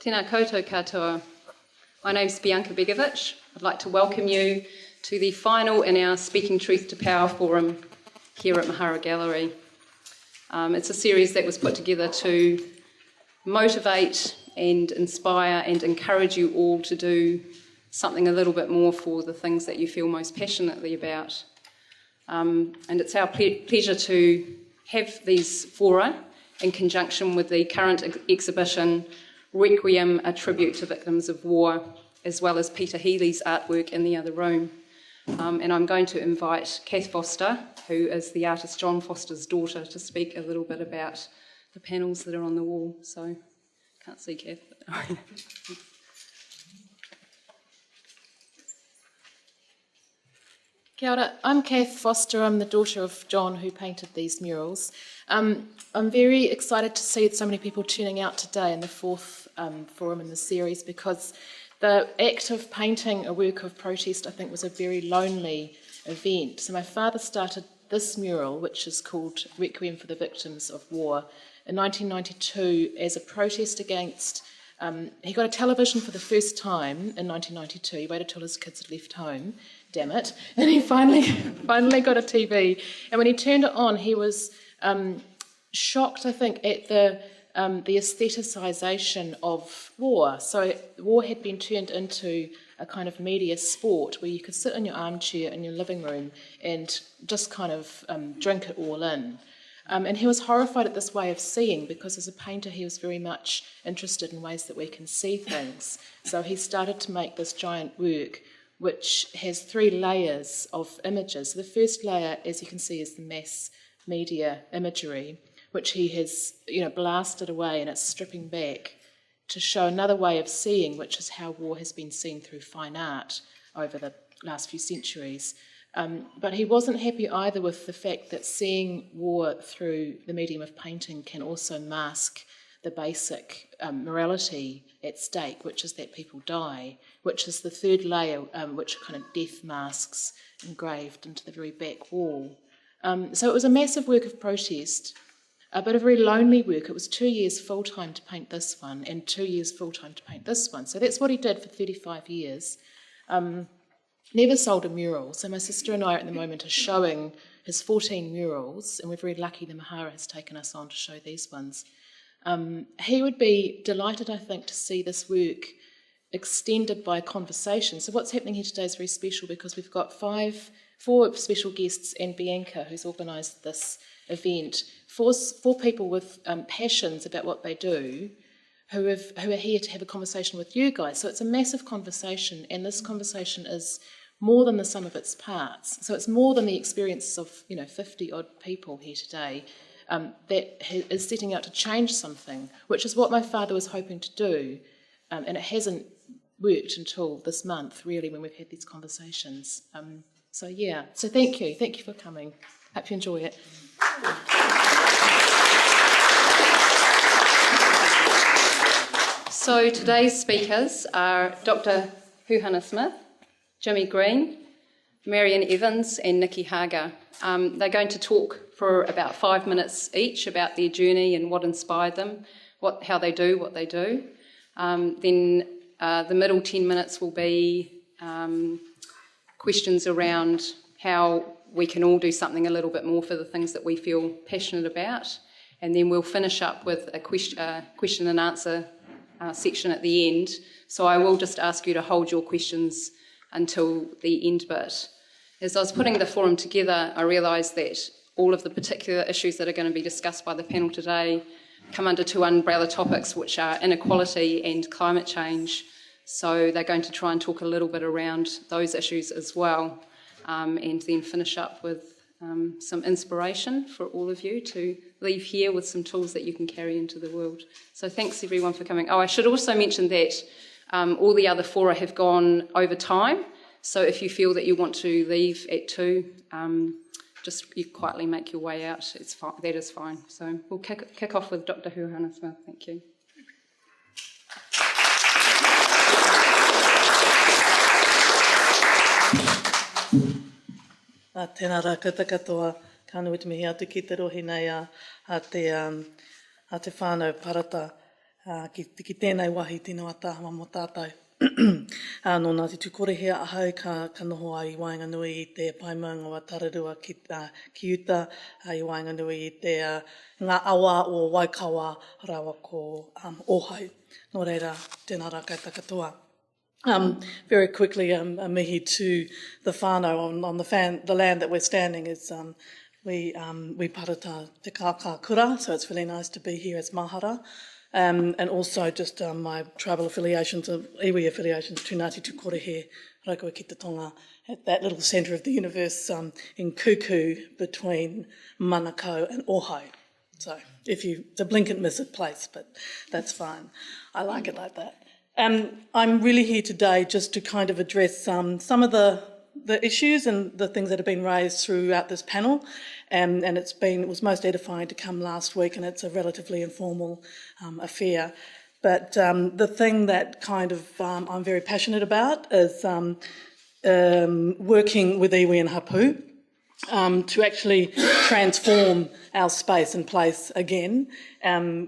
Tēnā koutou katoa. My name's Bianca Begovic. I'd like to welcome you to the final in our Speaking Truth to Power forum here at Mahara Gallery. It's a series that was put together to motivate and inspire and encourage you all to do something a little bit more for the things that you feel most passionately about. And it's our pleasure to have these fora in conjunction with the current exhibition Requiem, a tribute to victims of war, as well as Peter Healy's artwork in the other room. And I'm going to invite Kath Foster, who is the artist John Foster's daughter, to speak a little bit about the panels that are on the wall. So, can't see Kath. But Kia ora. I'm Kath Foster. I'm the daughter of John, who painted these murals. I'm very excited to see so many people tuning out today in the fourth forum in the series, because the act of painting a work of protest, I think, was a very lonely event. So my father started this mural, which is called Requiem for the Victims of War, in 1992 as a protest against... he got a television for the first time in 1992. He waited till his kids had left home, damn it, and he finally got a TV. And when he turned it on, he was shocked, I think, at the aestheticisation of war. So war had been turned into a kind of media sport where you could sit in your armchair in your living room and just kind of drink it all in. And he was horrified at this way of seeing, because as a painter he was very much interested in ways that we can see things. So he started to make this giant work which has 3 layers of images. The first layer, as you can see, is the mass media imagery, which he has, blasted away, and it's stripping back to show another way of seeing, which is how war has been seen through fine art over the last few centuries. But he wasn't happy either with the fact that seeing war through the medium of painting can also mask the basic morality at stake, which is that people die, which is the third layer, which are kind of death masks engraved into the very back wall. So it was a massive work of protest, but a very lonely work. It was 2 years full-time to paint this one and 2 years full-time to paint this one. So that's what he did for 35 years. Never sold a mural. So my sister and I at the moment are showing his 14 murals, and we're very lucky the Mahara has taken us on to show these ones. He would be delighted, I think, to see this work extended by conversation. So what's happening here today is very special, because we've got 4 special guests and Bianca, who's organised this event, 4 people with passions about what they do, who are here to have a conversation with you guys. So it's a massive conversation, and this conversation is more than the sum of its parts. So it's more than the experiences of 50 odd people here today that is setting out to change something, which is what my father was hoping to do, and it hasn't worked until this month, really, when we've had these conversations. So thank you for coming. Hope you enjoy it. So today's speakers are Dr. Huhana Smith, Jimmy Green, Marian Evans and Nikki Hager. They're going to talk for about 5 minutes each about their journey and what inspired them, how they do what they do. Then the middle 10 minutes will be questions around how we can all do something a little bit more for the things that we feel passionate about. And then we'll finish up with a question and answer section at the end. So I will just ask you to hold your questions until the end bit. As I was putting the forum together, I realised that all of the particular issues that are going to be discussed by the panel today come under 2 umbrella topics, which are inequality and climate change. So they're going to try and talk a little bit around those issues as well, and then finish up with some inspiration for all of you to leave here with some tools that you can carry into the world. So thanks everyone for coming. Oh, I should also mention that all the other fora have gone over time. So if you feel that you want to leave at 2, just you quietly make your way out. It's fine. That is fine. So we'll kick off with Dr. Huhana Smith. Thank you. Tēnā rā koutou katoa, kāna witi mihi atu ki te rohi nei a te whānau parata. ki tēnei wahi tino atahawa mo tātou. No Ngāti Tūkorehea ahau ka noho ai Wainganui I te paimanga wa tararua ki Uta, I Wainganui I te ngā awa o Waikawa rawa ko Ohau. Nō reira, tēnā rā katoa. Very quickly, a mihi to the whānau on the land that we're standing is we parata te kākā kura, so it's really nice to be here as Mahara. And also just my tribal affiliations, iwi affiliations to Ngāti Tūkorehea, Raukua ki te Tonga, at that little centre of the universe in Kuku between Manukau and Ohau. So it's a blink and miss it place, but that's fine. I like it like that. I'm really here today just to kind of address some of the issues and the things that have been raised throughout this panel, and it was most edifying to come last week, and it's a relatively informal affair. But the thing that kind of I'm very passionate about is working with iwi and hapu to actually transform our space and place again,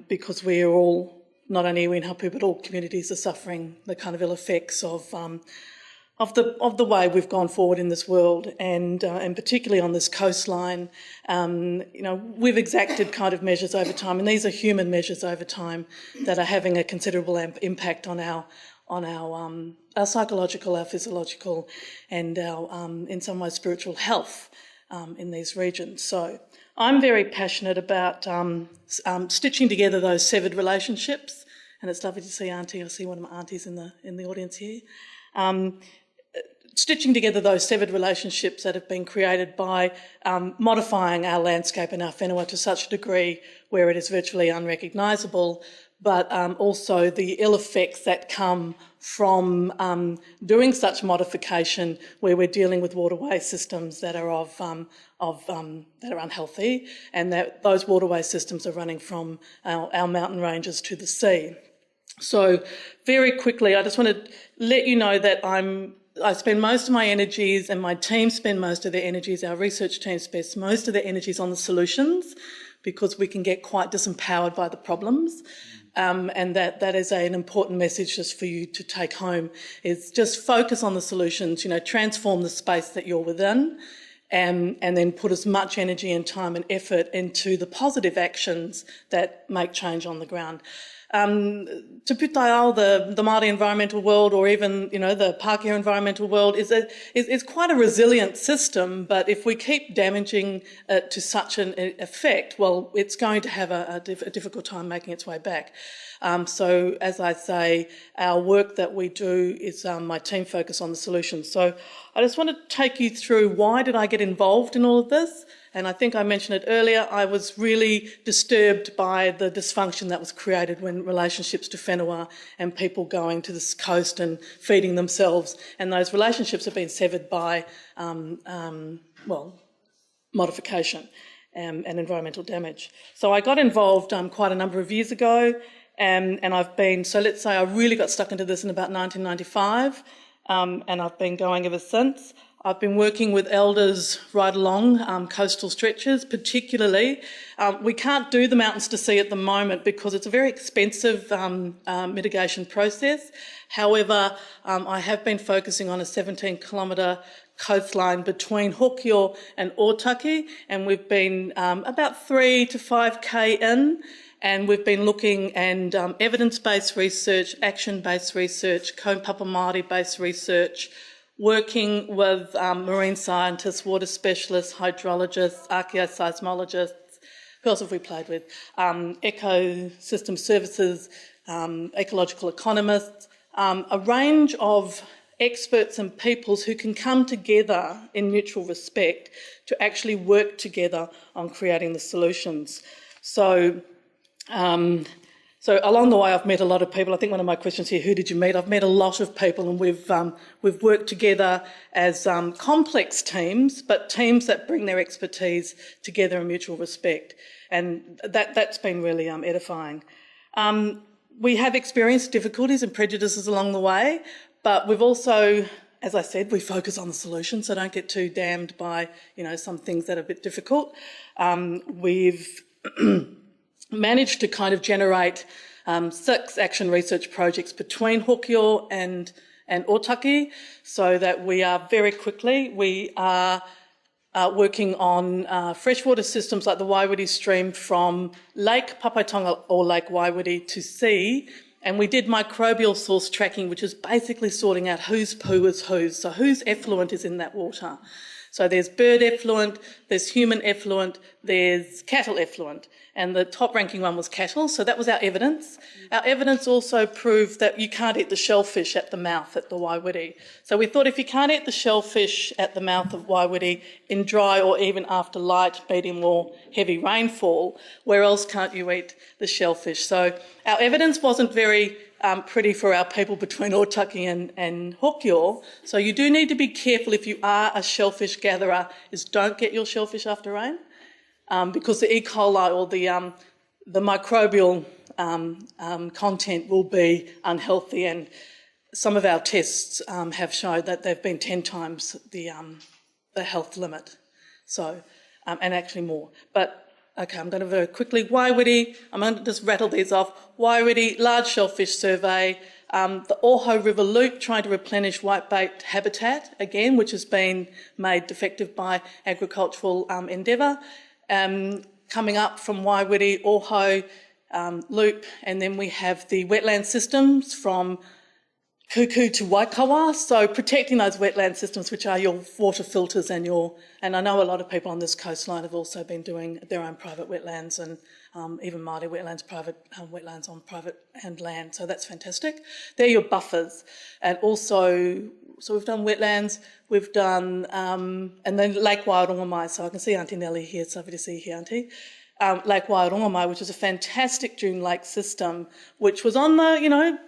because we are all, not only iwi and hapu, but all communities are suffering the kind of ill effects of the way we've gone forward in this world, and particularly on this coastline. We've exacted kind of measures over time, and these are human measures over time that are having a considerable impact on our psychological, our physiological, and our in some ways spiritual health in these regions. So I'm very passionate about stitching together those severed relationships, and it's lovely to see Auntie. I see one of my aunties in the audience here. Stitching together those severed relationships that have been created by modifying our landscape and our whenua to such a degree where it is virtually unrecognisable, but also the ill effects that come from doing such modification, where we're dealing with waterway systems that are that are unhealthy, and that those waterway systems are running from our mountain ranges to the sea. So very quickly, I just want to let you know that I spend most of my energies, and my team spend most of their energies, our research team spends most of their energies on the solutions, because we can get quite disempowered by the problems. And that is an important message just for you to take home, is just focus on the solutions, transform the space that you're within, and then put as much energy and time and effort into the positive actions that make change on the ground. Te Pūtaiao, the Māori environmental world, or even, the Pākehā environmental world is quite a resilient system, but if we keep damaging it to such an effect, well, it's going to have a difficult time making its way back. So, as I say, our work that we do is my team focus on the solutions. So I just want to take you through why did I get involved in all of this. And I think I mentioned it earlier, I was really disturbed by the dysfunction that was created when relationships to whenua and people going to this coast and feeding themselves, and those relationships have been severed by, modification and environmental damage. So I got involved quite a number of years ago, and I've been, so let's say I really got stuck into this in about 1995, and I've been going ever since. I've been working with elders right along coastal stretches, particularly. We can't do the mountains to sea at the moment because it's a very expensive mitigation process. However, I have been focusing on a 17-kilometre coastline between Hokio and Otaki, and we've been about 3 to 5k in, and we've been looking at evidence-based research, action-based research, kaupapa Māori-based research, working with marine scientists, water specialists, hydrologists, archaeoseismologists. Who else have we played with? Ecosystem services, ecological economists, a range of experts and peoples who can come together in mutual respect to actually work together on creating the solutions. So along the way, I've met a lot of people. I think one of my questions here, who did you meet? I've met a lot of people, and we've worked together as complex teams, but teams that bring their expertise together in mutual respect, and that's been really edifying. We have experienced difficulties and prejudices along the way, but we've also, as I said, we focus on the solution, so don't get too damned by some things that are a bit difficult. We've managed to kind of generate 6 action research projects between Hokio and Otaki, so that we are very quickly, we are working on freshwater systems like the Waiwiri stream from Lake Papaitonga or Lake Waiwiri to sea. And we did microbial source tracking, which is basically sorting out whose poo is whose, so whose effluent is in that water. So there's bird effluent, there's human effluent, there's cattle effluent, and the top ranking one was cattle, so that was our evidence. Our evidence also proved that you can't eat the shellfish at the mouth at the Waiwiri. So we thought if you can't eat the shellfish at the mouth of Waiwiri in dry or even after light, medium or heavy rainfall, where else can't you eat the shellfish? So our evidence wasn't very pretty for our people between Otaki and Hokio. So you do need to be careful if you are a shellfish gatherer, is don't get your shellfish after rain, because the E. coli or the microbial content will be unhealthy, and some of our tests have shown that they've been 10 times the health limit. So, and actually more. But okay, I'm going to very quickly. Waiwiri, I'm going to just rattle these off. Waiwiri, large shellfish survey. The Oho River loop, trying to replenish whitebait habitat, again, which has been made defective by agricultural endeavour. Coming up from Waiwiri, Oho loop, and then we have the wetland systems from Kuku to Waikawa, so protecting those wetland systems, which are your water filters and I know a lot of people on this coastline have also been doing their own private wetlands and even Māori wetlands, private wetlands on private and land, so that's fantastic. They're your buffers. And also, so we've done wetlands, we've done, and then Lake Wairongamai, so I can see Auntie Nellie here, it's lovely to see you here, Auntie. Lake Wairongamai, which is a fantastic dune lake system, which was on the,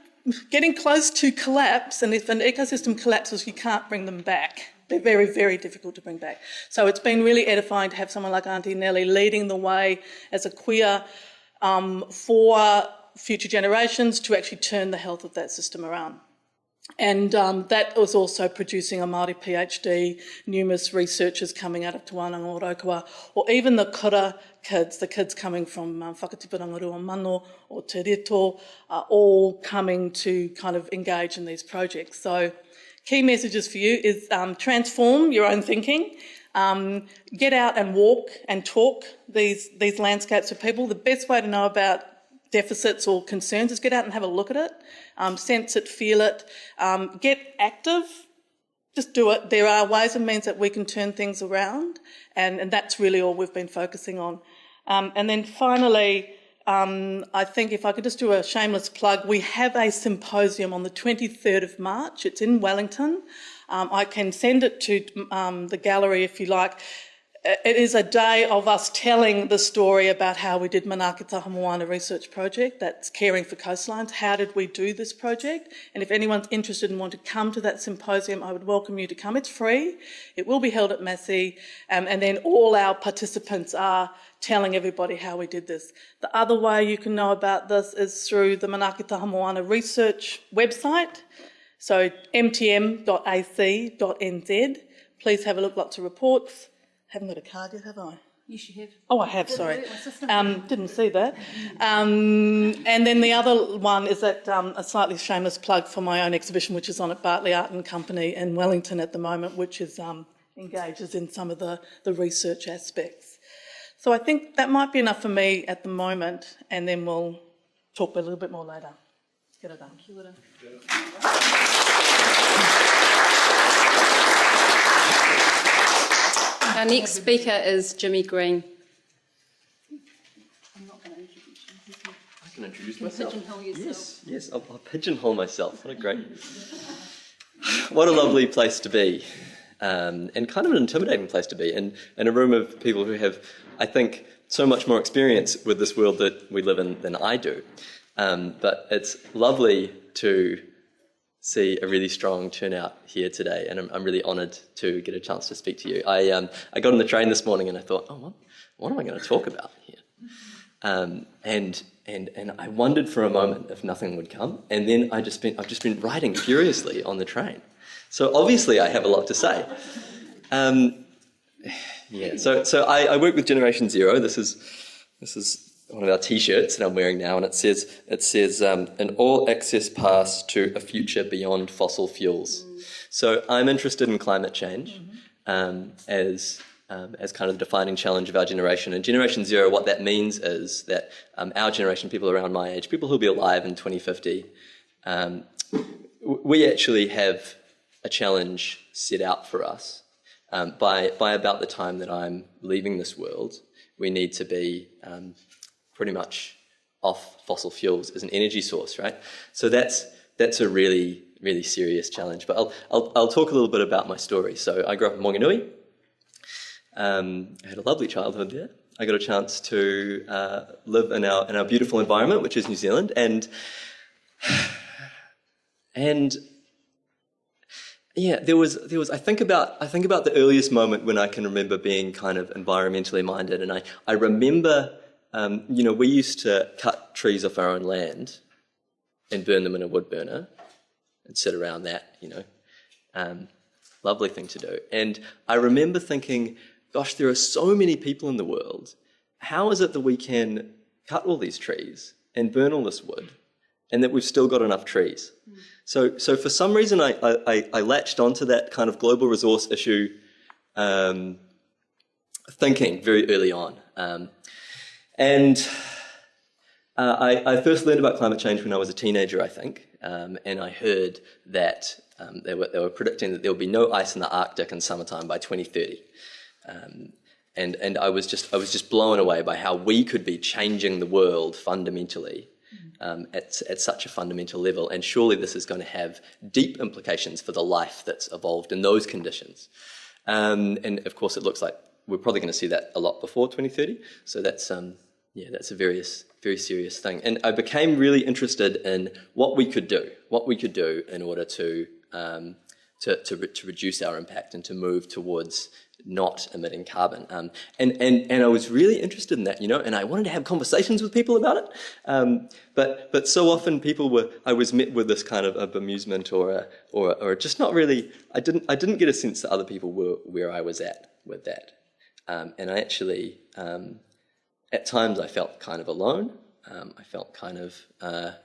getting close to collapse, and if an ecosystem collapses, you can't bring them back. They're very, very difficult to bring back. So it's been really edifying to have someone like Auntie Nellie leading the way as a queer for future generations to actually turn the health of that system around. And that was also producing a Māori PhD, numerous researchers coming out of Tuananga o Raukawa, or even the kura kids, the kids coming from Whakatipuranga Rua Mano or Te Reto, are all coming to kind of engage in these projects. So key messages for you is transform your own thinking, get out and walk and talk these landscapes with people. The best way to know about deficits or concerns is get out and have a look at it, sense it, feel it, get active, just do it. There are ways and means that we can turn things around, and that's really all we've been focusing on. And then finally, I think if I could just do a shameless plug, we have a symposium on the 23rd of March. It's in Wellington. I can send it to the gallery if you like. It is a day of us telling the story about how we did Manaakitaha Moana research project, that's caring for coastlines. How did we do this project? And if anyone's interested and want to come to that symposium, I would welcome you to come. It's free. It will be held at Massey. And then all our participants are telling everybody how we did this. The other way you can know about this is through the Manaakitaha Moana research website. So mtm.ac.nz. Please have a look, lots of reports. Haven't got a card yet, have I? Yes, you have. Oh, I have, sorry. Didn't see that. And then the other one is that a slightly shameless plug for my own exhibition, which is on at Bartley Art and Company in Wellington at the moment, which is engages in some of the research aspects. So I think that might be enough for me at the moment, and then we'll talk a little bit more later. Get it done. Our next speaker is Jimmy Green. I'm not going to introduce you. I can introduce myself. Pigeonhole yourself. Yes, I'll pigeonhole myself. What a lovely place to be, and kind of an intimidating place to be, in a room of people who have, I think, so much more experience with this world that we live in than I do. But it's lovely to see a really strong turnout here today, and I'm really honoured to get a chance to speak to you. I got on the train this morning and I thought, what am I going to talk about here? And I wondered for a moment if nothing would come, and then I've just been writing furiously on the train. So obviously I have a lot to say. So I work with Generation Zero. This is one of our T-shirts that I'm wearing now, and it says an all-access pass to a future beyond fossil fuels. So I'm interested in climate change as kind of the defining challenge of our generation. And Generation Zero, what that means is that our generation, people around my age, people who'll be alive in 2050, we actually have a challenge set out for us. By about the time that I'm leaving this world, we need to be pretty much off fossil fuels as an energy source, right? So that's a really, really serious challenge. But I'll talk a little bit about my story. So I grew up in Waikanae. I had a lovely childhood there. I got a chance to live in our beautiful environment, which is New Zealand, and yeah, there was. I think about the earliest moment when I can remember being kind of environmentally minded, and I remember, we used to cut trees off our own land and burn them in a wood burner and sit around that, lovely thing to do. And I remember thinking, gosh, there are so many people in the world. How is it that we can cut all these trees and burn all this wood, and that we've still got enough trees? So for some reason, I latched onto that kind of global resource issue thinking very early on. I first learned about climate change when I was a teenager, I think, and I heard that they were predicting that there would be no ice in the Arctic in summertime by 2030. And I was just blown away by how we could be changing the world fundamentally at such a fundamental level, and surely this is going to have deep implications for the life that's evolved in those conditions. And of course, it looks like we're probably going to see that a lot before 2030. So that's a very serious thing. And I became really interested in what we could do in order to reduce our impact and to move towards not emitting carbon. And I was really interested in that, and I wanted to have conversations with people about it. But so often I was met with this kind of bemusement or just not really, I didn't get a sense that other people were where I was at with that. And I actually, at times I felt kind of alone. I felt kind of a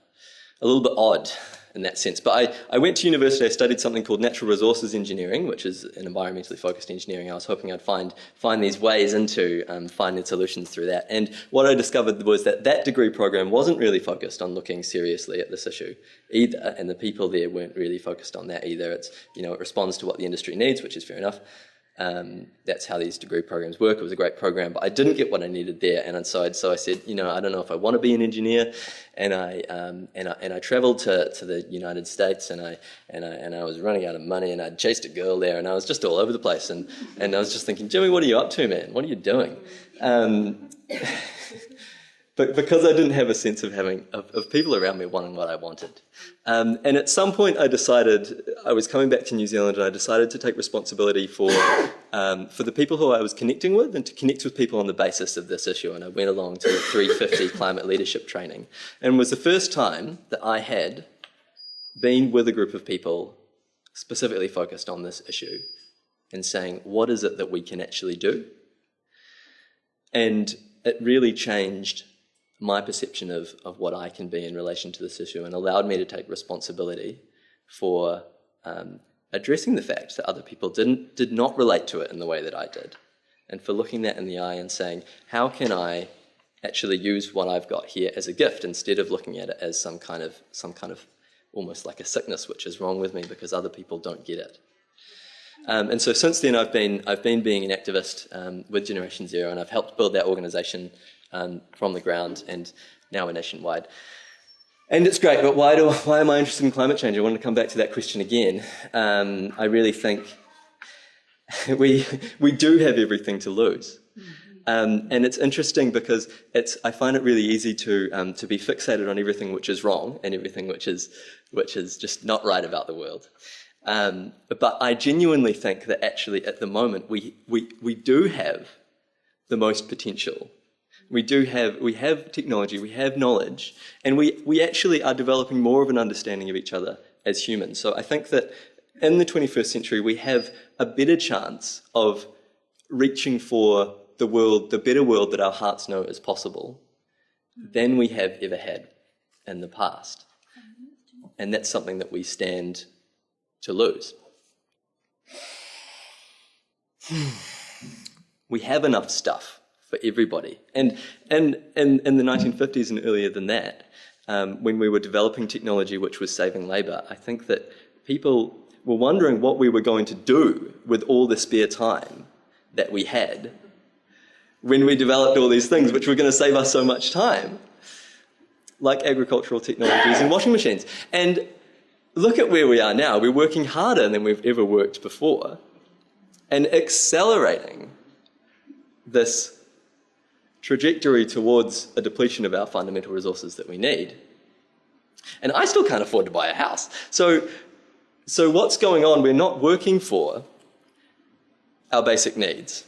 little bit odd in that sense. But I went to university, I studied something called natural resources engineering, which is an environmentally focused engineering. I was hoping I'd find these ways into finding solutions through that. And what I discovered was that degree program wasn't really focused on looking seriously at this issue either, and the people there weren't really focused on that either. It's, it responds to what the industry needs, which is fair enough. That's how these degree programs work. It was a great program, but I didn't get what I needed there, and so I said, I don't know if I want to be an engineer, and I travelled to the United States, and I was running out of money, and I'd chased a girl there, and I was just all over the place, and I was just thinking, Jimmy, what are you up to, man? What are you doing? But because I didn't have a sense of people around me wanting what I wanted. And at some point I decided, I was coming back to New Zealand, and I decided to take responsibility for the people who I was connecting with, and to connect with people on the basis of this issue. And I went along to the 350 climate leadership training, and it was the first time that I had been with a group of people specifically focused on this issue and saying, what is it that we can actually do? And it really changed my perception of what I can be in relation to this issue, and allowed me to take responsibility for addressing the fact that other people did not relate to it in the way that I did, and for looking that in the eye and saying, how can I actually use what I've got here as a gift, instead of looking at it as some kind of almost like a sickness which is wrong with me because other people don't get it. And so since then I've been being an activist with Generation Zero, and I've helped build that organisation from the ground, and now we're nationwide. And it's great, but why am I interested in climate change? I want to come back to that question again. I really think we do have everything to lose. And it's interesting because I find it really easy to be fixated on everything which is wrong and everything which is just not right about the world. But I genuinely think that actually at the moment we do have the most potential. We have technology, we have knowledge, and we actually are developing more of an understanding of each other as humans. So I think that in the 21st century we have a better chance of reaching for the better world that our hearts know is possible, than we have ever had in the past. And that's something that we stand to lose. We have enough stuff for everybody. And in the 1950s and earlier than that, when we were developing technology which was saving labour, I think that people were wondering what we were going to do with all the spare time that we had when we developed all these things which were going to save us so much time, like agricultural technologies and washing machines. And look at where we are now. We're working harder than we've ever worked before and accelerating this trajectory towards a depletion of our fundamental resources that we need. And I still can't afford to buy a house. So what's going on? We're not working for our basic needs.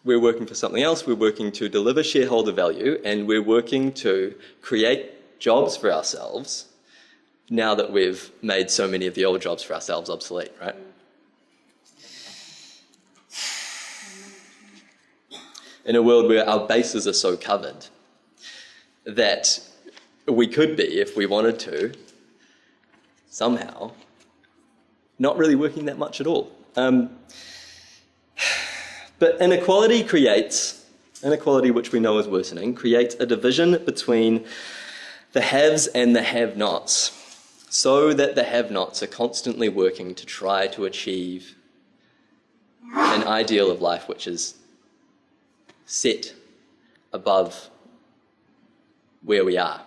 We're working for something else. We're working to deliver shareholder value, and we're working to create jobs for ourselves now that we've made so many of the old jobs for ourselves obsolete, right? In a world where our bases are so covered that we could be, if we wanted to, somehow, not really working that much at all. But inequality which we know is worsening, creates a division between the haves and the have-nots, so that the have-nots are constantly working to try to achieve an ideal of life which is set above where we are.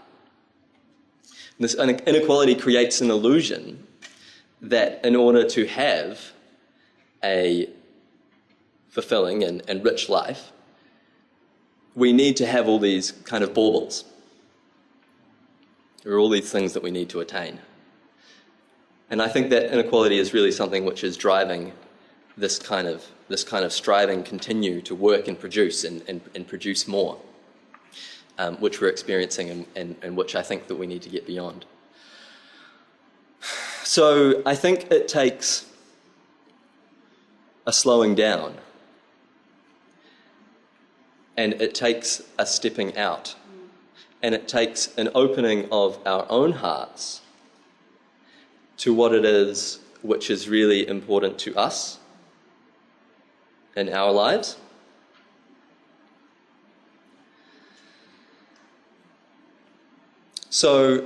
This inequality creates an illusion that in order to have a fulfilling and rich life, we need to have all these kind of baubles. There are all these things that we need to attain. And I think that inequality is really something which is driving this kind of striving continue to work and produce and produce more, which we're experiencing and which I think that we need to get beyond. So I think it takes a slowing down, and it takes a stepping out, and it takes an opening of our own hearts to what it is which is really important to us in our lives. So,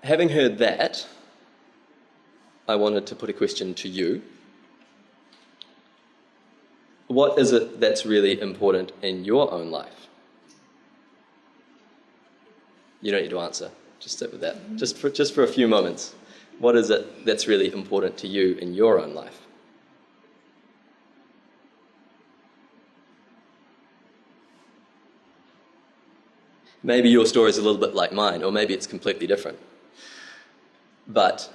having heard that, I wanted to put a question to you. What is it that's really important in your own life? You don't need to answer. Just sit with that. Just for a few moments. What is it that's really important to you in your own life? Maybe your story is a little bit like mine, or maybe it's completely different. But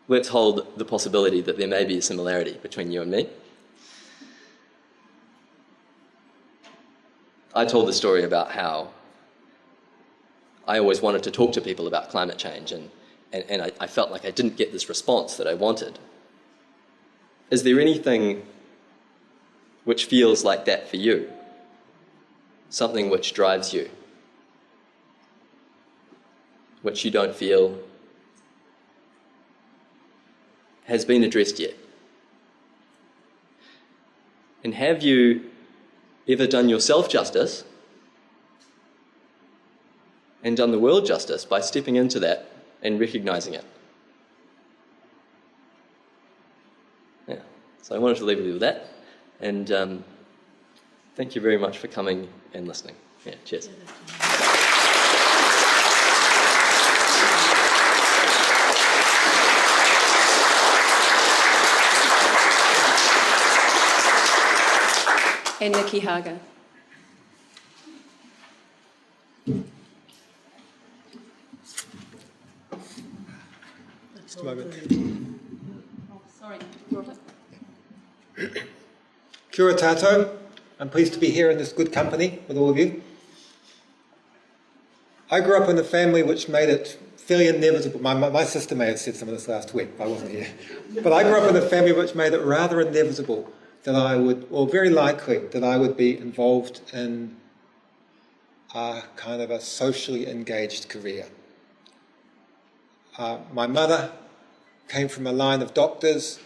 let's hold the possibility that there may be a similarity between you and me. I told the story about how I always wanted to talk to people about climate change, and I felt like I didn't get this response that I wanted. Is there anything which feels like that for you? Something which drives you, which you don't feel has been addressed yet? And have you ever done yourself justice and done the world justice by stepping into that and recognising it? Yeah. So I wanted to leave you with that, and thank you very much for coming and listening. Yeah, cheers. And Nikki Haga. Just a moment. Oh, sorry. Kia ora tātou. I'm pleased to be here in this good company with all of you. I grew up in a family which made it fairly inevitable. My sister may have said some of this last week, I wasn't here. But I grew up in a family which made it rather inevitable that I would, or very likely, that I would be involved in kind of a socially engaged career. My mother came from a line of doctors,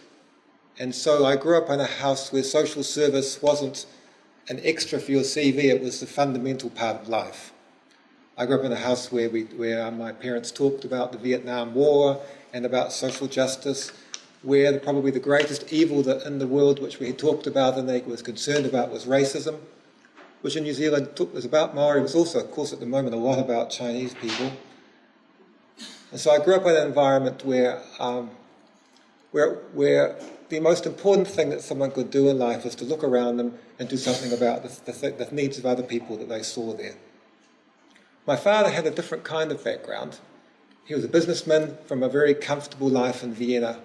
and so I grew up in a house where social service wasn't an extra for your CV, it was the fundamental part of life. I grew up in a house where my parents talked about the Vietnam War and about social justice, where probably the greatest evil in the world which we had talked about and they was concerned about was racism, which in New Zealand was about Maori, was also, of course, at the moment a lot about Chinese people. And so I grew up in an environment where the most important thing that someone could do in life was to look around them and do something about the needs of other people that they saw there. My father had a different kind of background. He was a businessman from a very comfortable life in Vienna,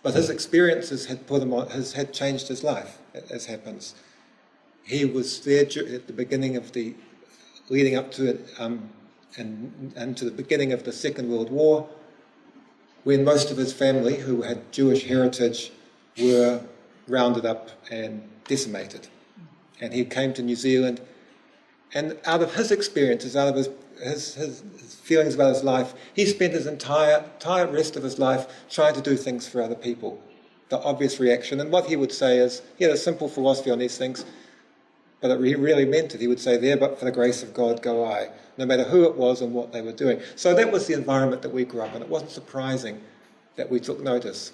but his experiences had changed his life, as happens. He was there at the beginning of leading up to it, and to the beginning of the Second World War, when most of his family, who had Jewish heritage, were rounded up and decimated. And he came to New Zealand, and out of his experiences, out of his feelings about his life, he spent his entire rest of his life trying to do things for other people. The obvious reaction, and what he would say is, he had a simple philosophy on these things, but he really meant it. He would say, "There, but for the grace of God go I," no matter who it was and what they were doing. So that was the environment that we grew up in. It wasn't surprising that we took notice.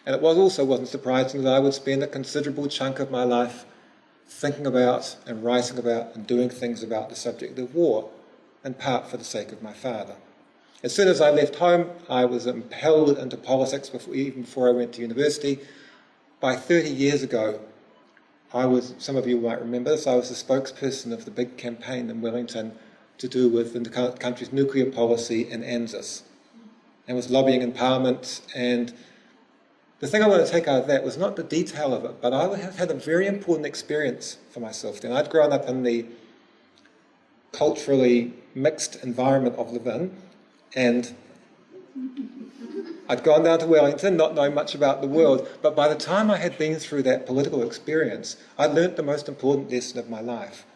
And it wasn't surprising that I would spend a considerable chunk of my life thinking about and writing about and doing things about the subject of war, in part for the sake of my father. As soon as I left home, I was impelled into politics even before I went to university. By 30 years ago, some of you might remember this, I was the spokesperson of the big campaign in Wellington to do with the country's nuclear policy in ANZUS, and was lobbying in Parliament. And the thing I want to take out of that was not the detail of it, but I had a very important experience for myself then. I'd grown up in the culturally mixed environment of Levin, and I'd gone down to Wellington, not knowing much about the world, but by the time I had been through that political experience, I'd learnt the most important lesson of my life,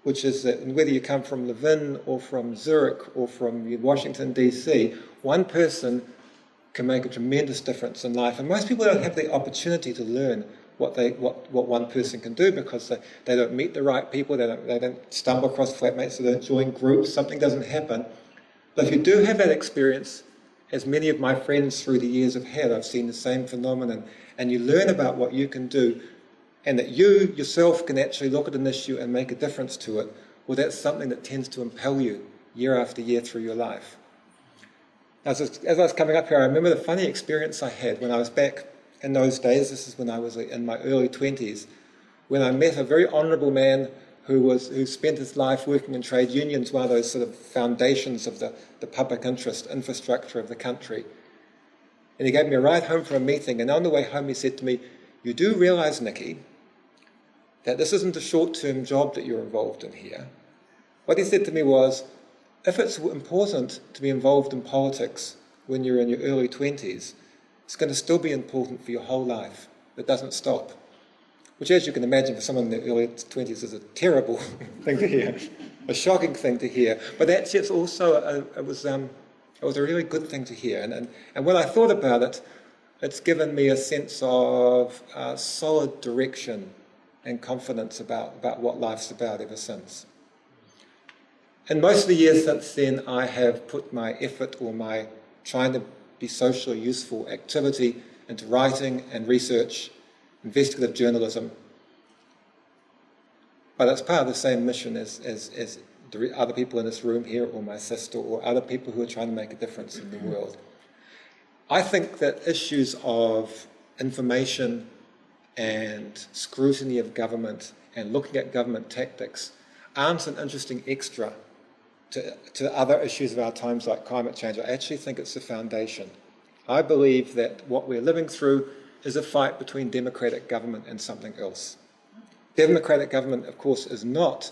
which is that whether you come from Levin or from Zurich or from Washington, DC, one person can make a tremendous difference in life. And most people don't have the opportunity to learn what one person can do, because they don't meet the right people, they don't stumble across flatmates, they don't join groups, something doesn't happen. But if you do have that experience, as many of my friends through the years have had, I've seen the same phenomenon, and you learn about what you can do, and that you yourself can actually look at an issue and make a difference to it, well, that's something that tends to impel you year after year through your life. As I was coming up here, I remember the funny experience I had when I was back in those days. This is when I was in my early 20s, when I met a very honourable man who spent his life working in trade unions, one of those sort of foundations of the public interest infrastructure of the country. And he gave me a ride home from a meeting, and on the way home he said to me, "You do realise, Nicky, that this isn't a short-term job that you're involved in here." What he said to me was, if it's important to be involved in politics when you're in your early 20s, it's going to still be important for your whole life. It doesn't stop. Which, as you can imagine, for someone in their early 20s is a terrible thing to hear, a shocking thing to hear. But actually it's also, it was a really good thing to hear. And when I thought about it, it's given me a sense of solid direction and confidence about what life's about ever since. And most of the years since then, I have put my effort or my trying to be socially useful activity into writing and research, investigative journalism. But it's part of the same mission as the other people in this room here, or my sister, or other people who are trying to make a difference in the world. I think that issues of information and scrutiny of government and looking at government tactics aren't an interesting extra to other issues of our times like climate change. I actually think it's the foundation. I believe that what we're living through is a fight between democratic government and something else. Democratic government, of course, is not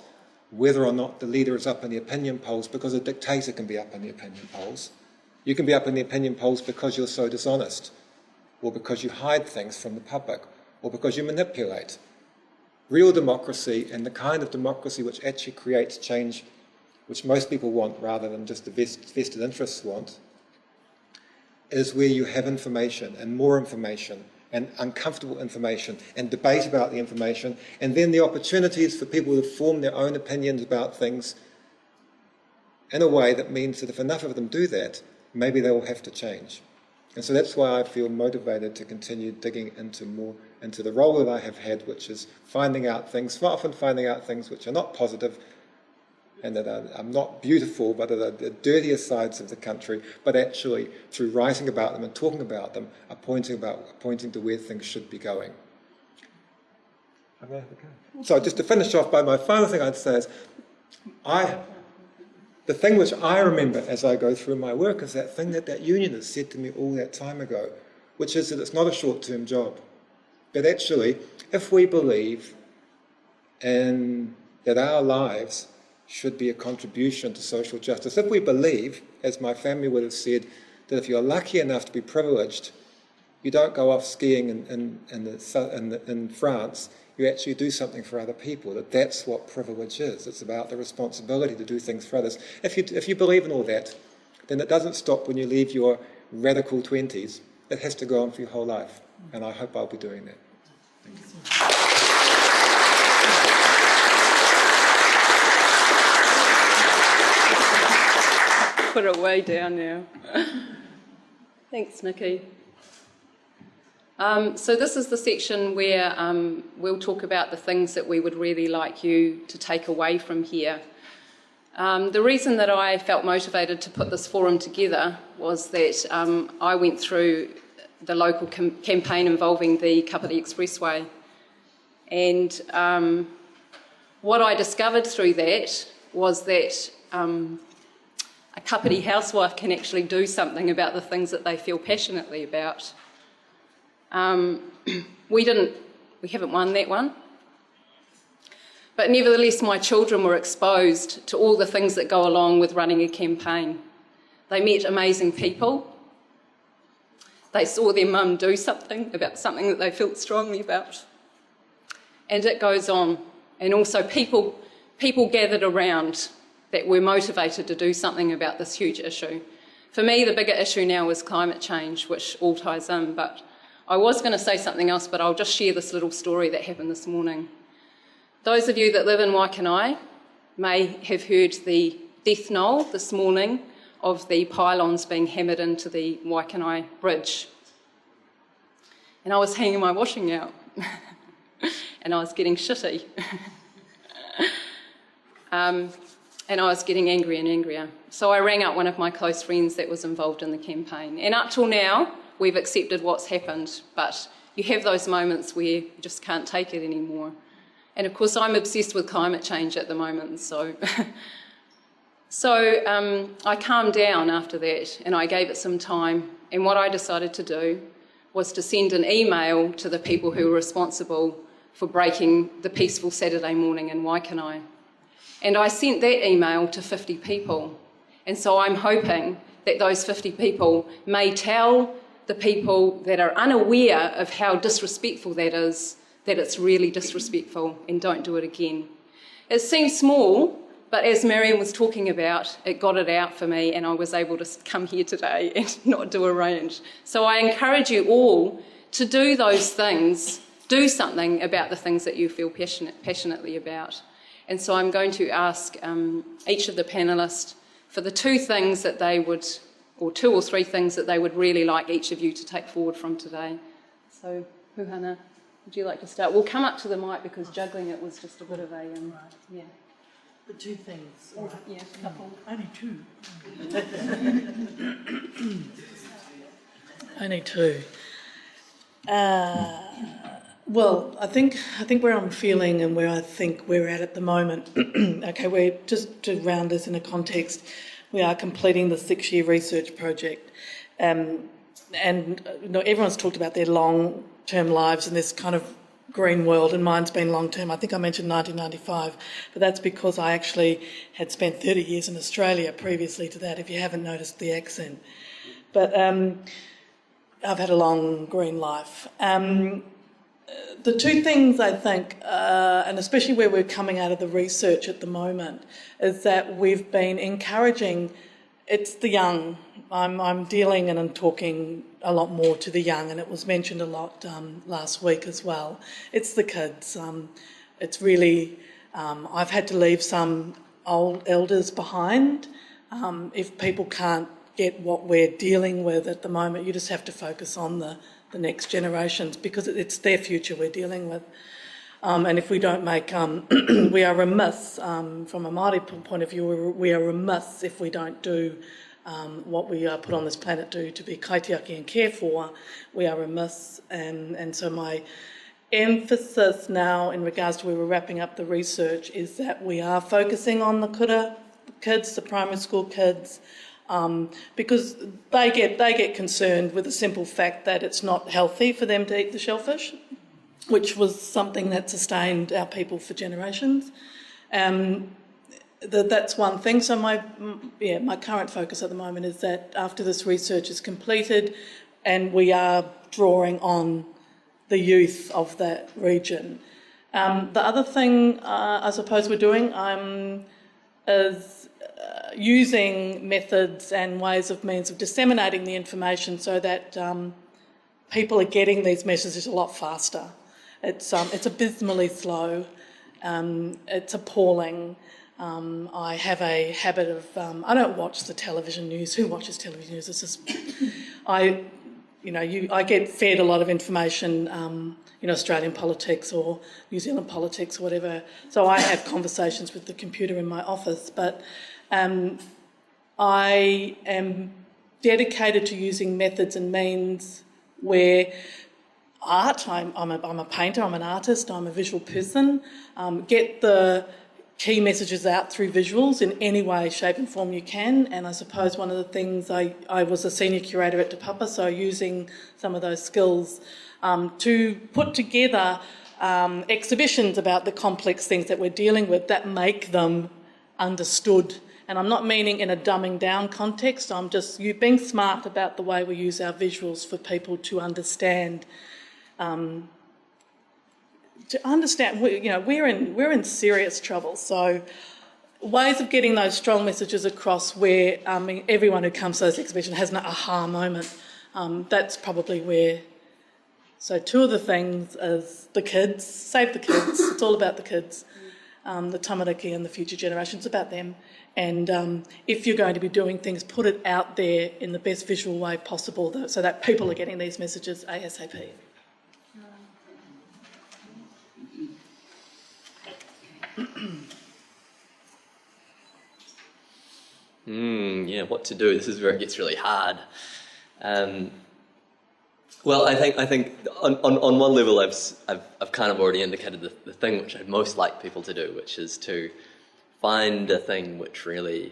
whether or not the leader is up in the opinion polls, because a dictator can be up in the opinion polls. You can be up in the opinion polls because you're so dishonest, or because you hide things from the public, or because you manipulate. Real democracy, and the kind of democracy which actually creates change which most people want rather than just the vested interests want, is where you have information and more information and uncomfortable information and debate about the information, and then the opportunities for people to form their own opinions about things in a way that means that if enough of them do that, maybe they will have to change. And so that's why I feel motivated to continue digging into the role that I have had, which is finding out things, often finding out things which are not positive and that are not beautiful, but are the dirtier sides of the country, but actually through writing about them and talking about them are pointing to where things should be going. Okay. So just to finish off, by my final thing I'd say is, the thing which I remember as I go through my work is that thing that unionist said to me all that time ago, which is that it's not a short-term job. But actually, if we believe that our lives should be a contribution to social justice, if we believe, as my family would have said, that if you're lucky enough to be privileged, you don't go off skiing in France, you actually do something for other people, that's what privilege is. It's about the responsibility to do things for others. If you believe in all that, then it doesn't stop when you leave your radical 20s. It has to go on for your whole life, and I hope I'll be doing that. Thank you. Put it way down now. Thanks, Nikki. So this is the section where we'll talk about the things that we would really like you to take away from here. The reason that I felt motivated to put this forum together was that I went through the local campaign involving the Kapiti Expressway, and what I discovered through that was that a Kapiti housewife can actually do something about the things that they feel passionately about. We haven't won that one. But nevertheless, my children were exposed to all the things that go along with running a campaign. They met amazing people. They saw their mum do something about something that they felt strongly about. And it goes on. And also people gathered around that were motivated to do something about this huge issue. For me, the bigger issue now is climate change, which all ties in, but I was going to say something else, but I'll just share this little story that happened this morning. Those of you that live in Waikanae may have heard the death knell this morning of the pylons being hammered into the Waikanae bridge. And I was hanging my washing out and I was getting shitty. And I was getting angrier and angrier. So I rang up one of my close friends that was involved in the campaign. And up till now, we've accepted what's happened, but you have those moments where you just can't take it anymore. And of course, I'm obsessed with climate change at the moment, so... I calmed down after that, and I gave it some time. And what I decided to do was to send an email to the people who were responsible for breaking the peaceful Saturday morning in Waikanae. And I sent that email to 50 people. And so I'm hoping that those 50 people may tell the people that are unaware of how disrespectful that is, that it's really disrespectful and don't do it again. It seems small, but as Marion was talking about, it got it out for me and I was able to come here today and not do a range. So I encourage you all to do those things, do something about the things that you feel passionately about. And so I'm going to ask each of the panellists for the two things that they would, or two or three things that they would really like each of you to take forward from today. So, Huhana, would you like to start? We'll come up to the mic because juggling it was just a bit of a, yeah. The two things. Or, yeah, a couple. Only two. Only two. Well, I think where I'm feeling and where I think we're at the moment, okay, we're just to round this in a context, we are completing the 6-year research project. And you know, everyone's talked about their long-term lives in this kind of green world, and mine's been long-term. I think I mentioned 1995, but that's because I actually had spent 30 years in Australia previously to that, if you haven't noticed the accent. But I've had a long green life. The two things I think, and especially where we're coming out of the research at the moment, is that we've been encouraging, it's the young. I'm dealing and I'm talking a lot more to the young, and it was mentioned a lot last week as well. It's the kids. It's really, I've had to leave some old elders behind. If people can't get what we're dealing with at the moment, you just have to focus on the next generations, because it's their future we're dealing with. And if we don't make, we are remiss, from a Māori point of view, we are remiss if we don't do what we are put on this planet to be kaitiaki and care for. We are remiss, and so my emphasis now in regards to where we're wrapping up the research is that we are focusing on the kura kids, the primary school kids, because they get concerned with the simple fact that it's not healthy for them to eat the shellfish, which was something that sustained our people for generations. That's one thing. So my current focus at the moment is that after this research is completed, and we are drawing on the youth of that region. The other thing I suppose we're doing is using methods and means of disseminating the information so that people are getting these messages a lot faster. It's abysmally slow. It's appalling. I have a habit of I don't watch the television news. Who watches television news? It's just I get fed a lot of information, Australian politics or New Zealand politics or whatever. So I have conversations with the computer in my office, but I am dedicated to using methods and means where art, I'm a painter, I'm an artist, I'm a visual person, get the key messages out through visuals in any way, shape and form you can. And I suppose one of the things, I was a senior curator at Te Papa, so using some of those skills to put together exhibitions about the complex things that we're dealing with that make them understood. And I'm not meaning in a dumbing down context, I'm just being smart about the way we use our visuals for people to understand. We're in serious trouble. So ways of getting those strong messages across where everyone who comes to those exhibitions has an aha moment. That's probably where. So two of the things is the kids, save the kids. It's all about the kids, the tamariki and the future generations, about them. And if you're going to be doing things, put it out there in the best visual way possible so that people are getting these messages ASAP. What to do? This is where it gets really hard. Well, I think on one level I've kind of already indicated the thing which I'd most like people to do, which is to find a thing which really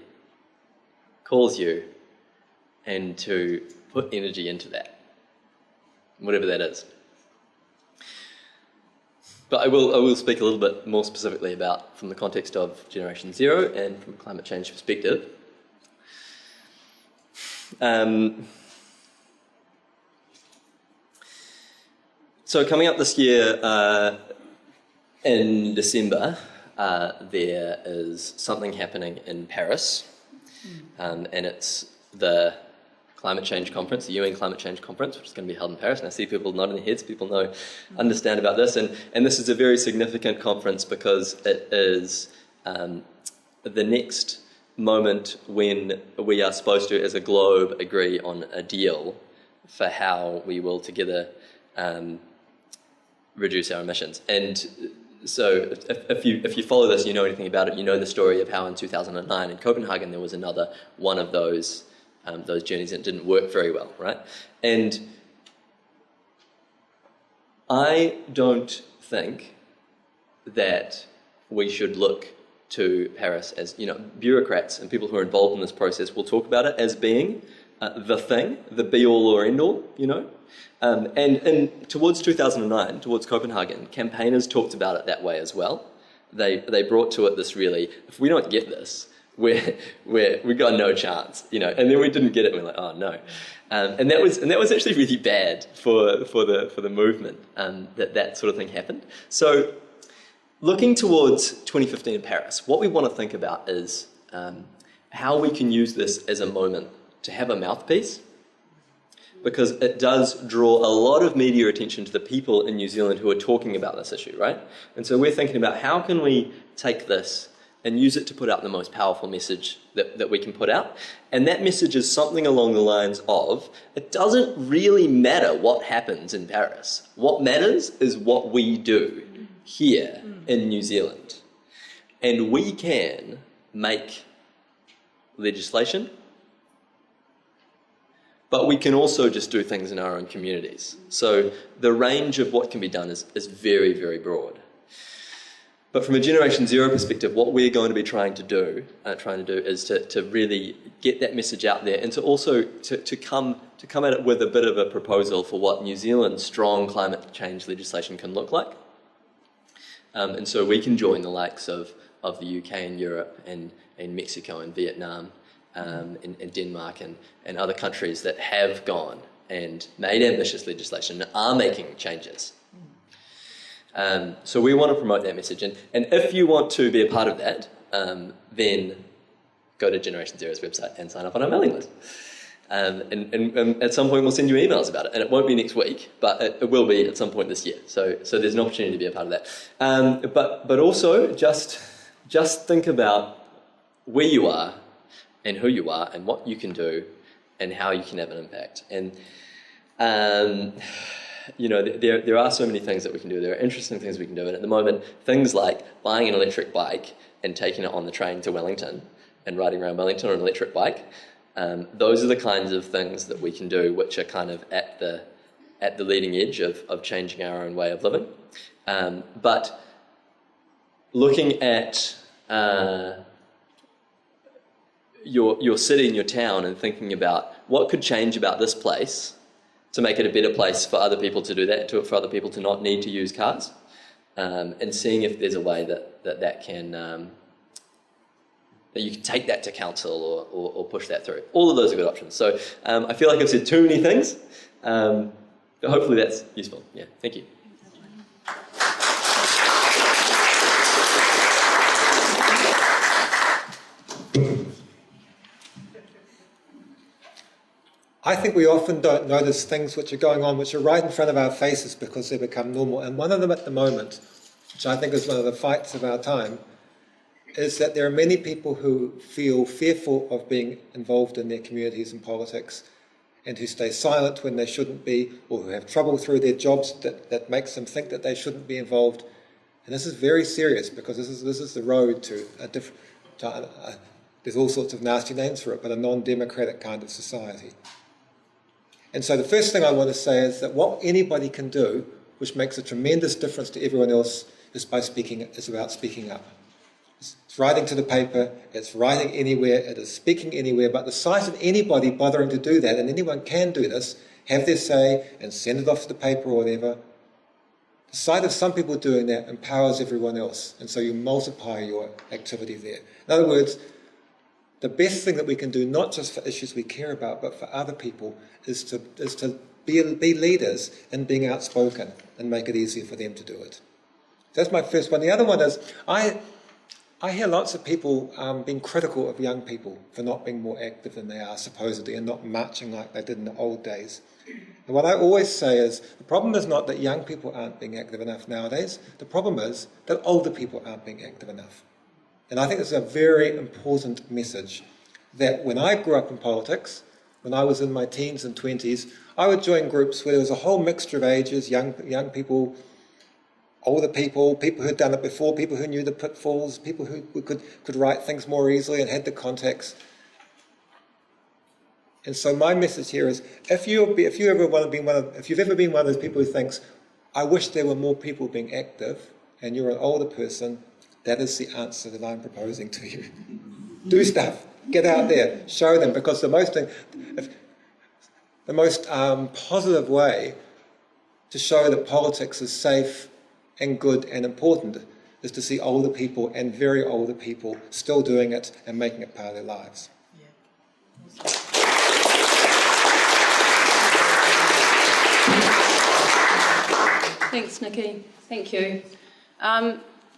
calls you and to put energy into that, whatever that is. But I will speak a little bit more specifically about from the context of Generation Zero and from a climate change perspective. So coming up this year in December, there is something happening in Paris, and it's the Climate Change Conference, the UN Climate Change Conference, which is going to be held in Paris. And I see people nodding their heads, people understand about this. And this is a very significant conference because it is the next moment when we are supposed to, as a globe, agree on a deal for how we will together reduce our emissions. And so if you follow this, you know anything about it, you know the story of how in 2009 in Copenhagen there was another one of those journeys and it didn't work very well, right? And I don't think that we should look to Paris as, bureaucrats and people who are involved in this process will talk about it as being the thing, the be-all or end-all, And towards 2009, towards Copenhagen, campaigners talked about it that way as well. They brought to it this really, if we don't get this, where we got no chance, you know, and then we didn't get it. And we're like, oh no, and that was actually really bad for the movement that sort of thing happened. So, looking towards 2015 in Paris, what we want to think about is how we can use this as a moment to have a mouthpiece, because it does draw a lot of media attention to the people in New Zealand who are talking about this issue, right? And so we're thinking about how can we take this and use it to put out the most powerful message that we can put out. And that message is something along the lines of, it doesn't really matter what happens in Paris. What matters is what we do here in New Zealand. And we can make legislation, but we can also just do things in our own communities. So the range of what can be done is very, very broad. But from a Generation Zero perspective, what we're going to be trying to do is to really get that message out there, and to also to come at it with a bit of a proposal for what New Zealand's strong climate change legislation can look like. And so we can join the likes of the UK and Europe and Mexico and Vietnam and Denmark and other countries that have gone and made ambitious legislation and are making changes. So we want to promote that message. And if you want to be a part of that, then go to Generation Zero's website and sign up on our mailing list. And at some point we'll send you emails about it. And it won't be next week, but it will be at some point this year. So there's an opportunity to be a part of that. But also just think about where you are and who you are and what you can do and how you can have an impact. And you know, there are so many things that we can do. There are interesting things we can do. And at the moment, things like buying an electric bike and taking it on the train to Wellington and riding around Wellington on an electric bike, those are the kinds of things that we can do which are kind of at the leading edge of changing our own way of living. But looking at your city and your town and thinking about what could change about this place to make it a better place for other people to do that, for other people to not need to use cars, and seeing if there's a way that you can take that to council or push that through. All of those are good options. So I feel like I've said too many things, but hopefully that's useful. Yeah, thank you. I think we often don't notice things which are going on, which are right in front of our faces because they become normal. And one of them at the moment, which I think is one of the fights of our time, is that there are many people who feel fearful of being involved in their communities and politics, and who stay silent when they shouldn't be, or who have trouble through their jobs that makes them think that they shouldn't be involved. And this is very serious, because this is the road to a different... there's all sorts of nasty names for it, but a non-democratic kind of society. And so the first thing I want to say is that what anybody can do, which makes a tremendous difference to everyone else, is about speaking up. It's writing to the paper, it's writing anywhere, it is speaking anywhere, but the sight of anybody bothering to do that, and anyone can do this, have their say and send it off to the paper or whatever, the sight of some people doing that empowers everyone else, and so you multiply your activity there. In other words, the best thing that we can do, not just for issues we care about, but for other people, is to be leaders in being outspoken and make it easier for them to do it. That's my first one. The other one is, I hear lots of people being critical of young people for not being more active than they are supposedly, and not marching like they did in the old days. And what I always say is, the problem is not that young people aren't being active enough nowadays, the problem is that older people aren't being active enough. And I think it's a very important message, that when I grew up in politics, when I was in my teens and 20s, I would join groups where there was a whole mixture of ages, young people, older people, people who'd done it before, people who knew the pitfalls, people who could write things more easily and had the contacts. And so my message here is, if you've ever been one of those people who thinks, I wish there were more people being active, and you're an older person, that is the answer that I'm proposing to you. Do stuff. Get out there. Show them. Because the most positive way to show that politics is safe and good and important is to see older people and very older people still doing it and making it part of their lives. Thanks, Nikki. Thank you.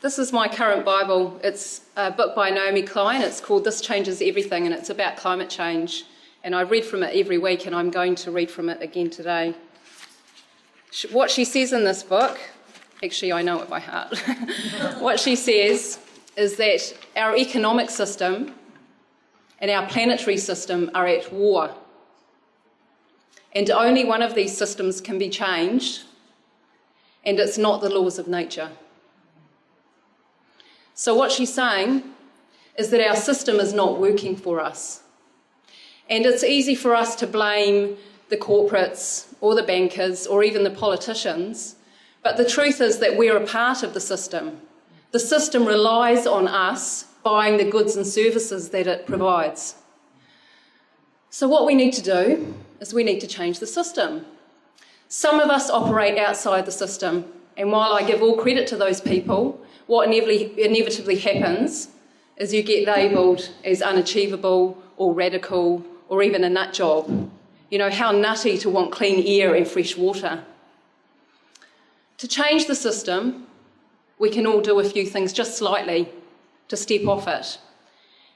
This is my current Bible. It's a book by Naomi Klein. It's called This Changes Everything, and it's about climate change. And I read from it every week, and I'm going to read from it again today. What she says in this book, actually I know it by heart. What she says is that our economic system and our planetary system are at war. And only one of these systems can be changed, and it's not the laws of nature. So what she's saying is that our system is not working for us. And it's easy for us to blame the corporates or the bankers or even the politicians, but the truth is that we're a part of the system. The system relies on us buying the goods and services that it provides. So what we need to do is we need to change the system. Some of us operate outside the system, and while I give all credit to those people, what inevitably happens is you get labelled as unachievable or radical or even a nut job. You know, how nutty to want clean air and fresh water. To change the system, we can all do a few things just slightly to step off it.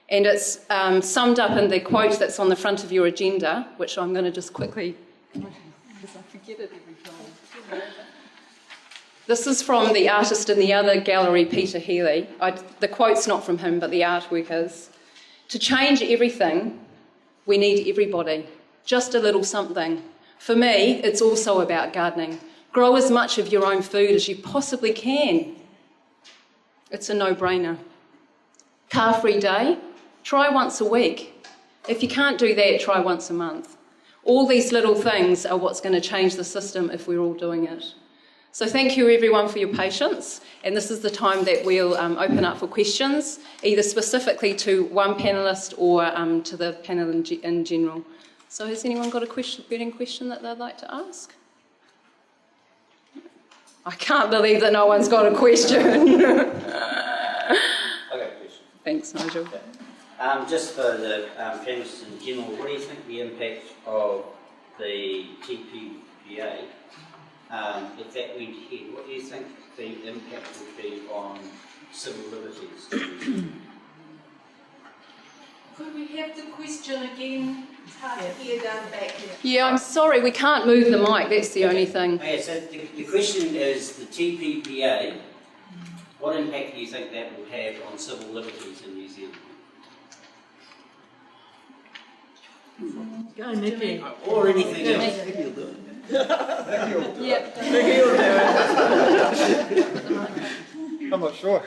And it's summed up in the quote that's on the front of your agenda, which I'm going to just quickly, because I forget it every time. This is from the artist in the other gallery, Peter Healy. The quote's not from him, but the artwork is. To change everything, we need everybody. Just a little something. For me, it's also about gardening. Grow as much of your own food as you possibly can. It's a no-brainer. Car-free day, try once a week. If you can't do that, try once a month. All these little things are what's going to change the system if we're all doing it. So thank you everyone for your patience, and this is the time that we'll open up for questions, either specifically to one panellist or to the panel in general. So has anyone got a burning question that they'd like to ask? I can't believe that no one's got a question. I got a question. Thanks, Nigel. Just for the panelists in general, what do you think the impact of the TPPA, if that went ahead, what do you think the impact would be on civil liberties? Could we have the question again? It's hard to hear down back here. Yeah, I'm sorry, we can't move the mic, that's the only thing. Okay, so the question is the TPPA, what impact do you think that will have on civil liberties in New Zealand? Go, Nikki. Or anything else? I'm not sure.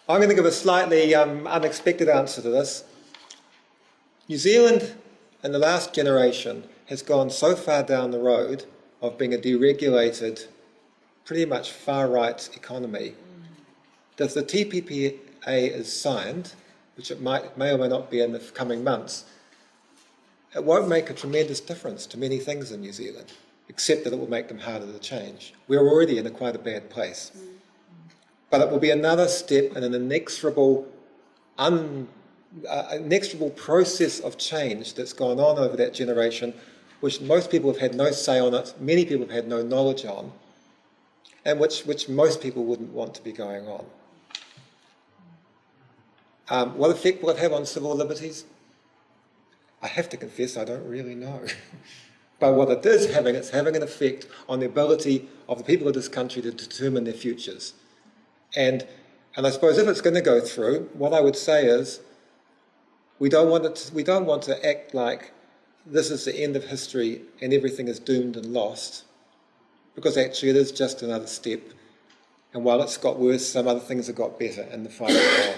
I'm going to give a slightly unexpected answer to this. New Zealand, in the last generation, has gone so far down the road of being a deregulated, pretty much far-right economy, that if the TPPA is signed, which it may or may not be in the coming months, it won't make a tremendous difference to many things in New Zealand, except that it will make them harder to change. We're already in quite a bad place. But it will be another step in an inexorable process of change that's gone on over that generation, which most people have had no say on it, many people have had no knowledge on, and which most people wouldn't want to be going on. What effect will it have on civil liberties? I have to confess I don't really know. But what it is having, it's having an effect on the ability of the people of this country to determine their futures. And I suppose if it's going to go through, what I would say is we don't want to act like this is the end of history and everything is doomed and lost, because actually it is just another step. And while it's got worse, some other things have got better in the fight on.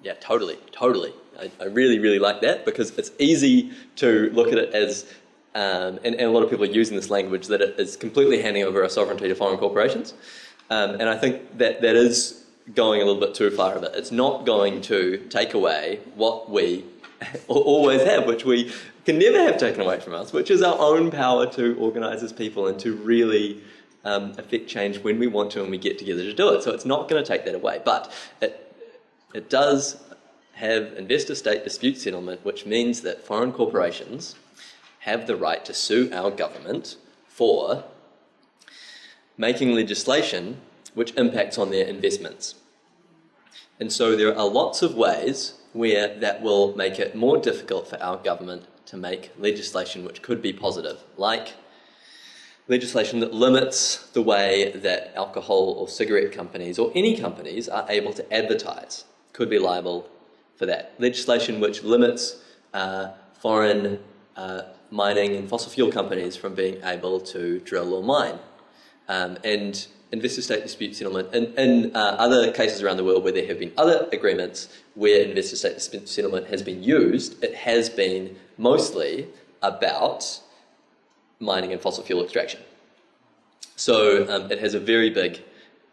Yeah, totally. I really, really like that, because it's easy to look at it as, and a lot of people are using this language, that it is completely handing over our sovereignty to foreign corporations. And I think that is going a little bit too far of it. It's not going to take away what we always have, which we can never have taken away from us, which is our own power to organise as people and to really affect change when we want to and we get together to do it. So it's not going to take that away. But it does have investor-state dispute settlement, which means that foreign corporations have the right to sue our government for making legislation which impacts on their investments. And so there are lots of ways where that will make it more difficult for our government to make legislation which could be positive, like legislation that limits the way that alcohol or cigarette companies or any companies are able to advertise, could be liable for that. Legislation which limits foreign mining and fossil fuel companies from being able to drill or mine. And investor-state dispute settlement. In other cases around the world where there have been other agreements where investor-state dispute settlement has been used, it has been mostly about mining and fossil fuel extraction. So it has a very big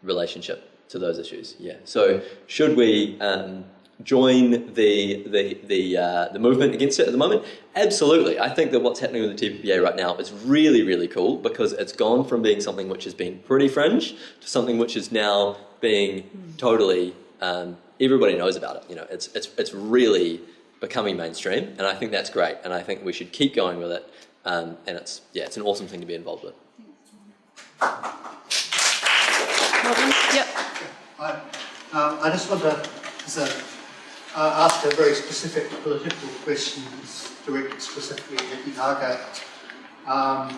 relationship to those issues. Yeah. So should we join the movement against it at the moment? Absolutely. I think that what's happening with the TPPA right now is really, really cool because it's gone from being something which has been pretty fringe to something which is now being totally everybody knows about it. You know, it's really becoming mainstream, and I think that's great. And I think we should keep going with it. And it's an awesome thing to be involved with. Robin? Yep. I just want to ask a very specific political question directed specifically at Nikki Haga.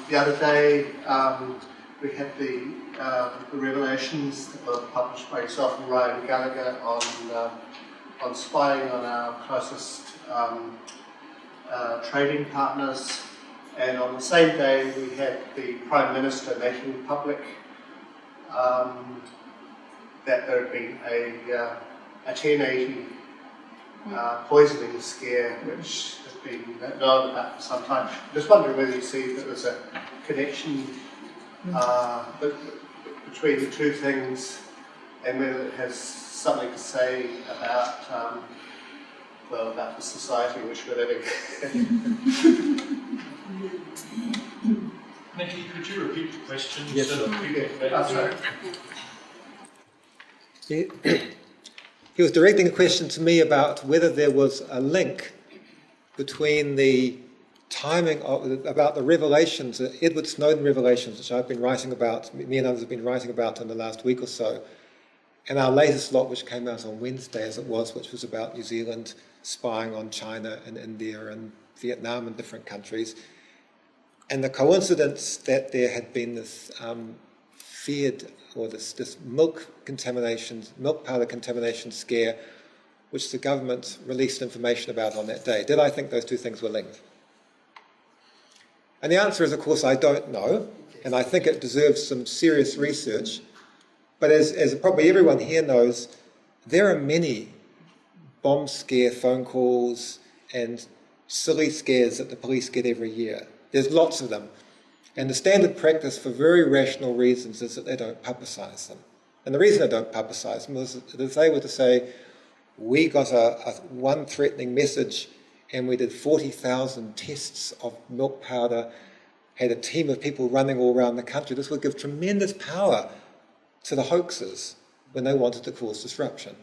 The other day we had the revelations that were published by yourself and Ryan Gallagher on spying on our closest trading partners, and on the same day we had the Prime Minister making public that there had been a 1080 poisoning scare which has been known about for some time. I'm just wondering whether you see that there's a connection between the two things and whether it has something to say about about the society in which we're living. Nikki, could you repeat the question? Yes, so that people Sorry. He was directing a question to me about whether there was a link between the timing about the revelations, the Edward Snowden revelations, which I've been writing about, me and others have been writing about in the last week or so, and our latest lot, which came out on Wednesday, as it was, which was about New Zealand spying on China and India and Vietnam and different countries, and the coincidence that there had been this feared, or this milk powder contamination scare, which the government released information about on that day. Did I think those two things were linked? And the answer is, of course, I don't know, and I think it deserves some serious research. But as probably everyone here knows, there are many bomb scare phone calls and silly scares that the police get every year. There's lots of them. And the standard practice, for very rational reasons, is that they don't publicise them. And the reason they don't publicise them is that if they were to say, we got one threatening message and we did 40,000 tests of milk powder, had a team of people running all around the country, this would give tremendous power to the hoaxers when they wanted to cause disruption.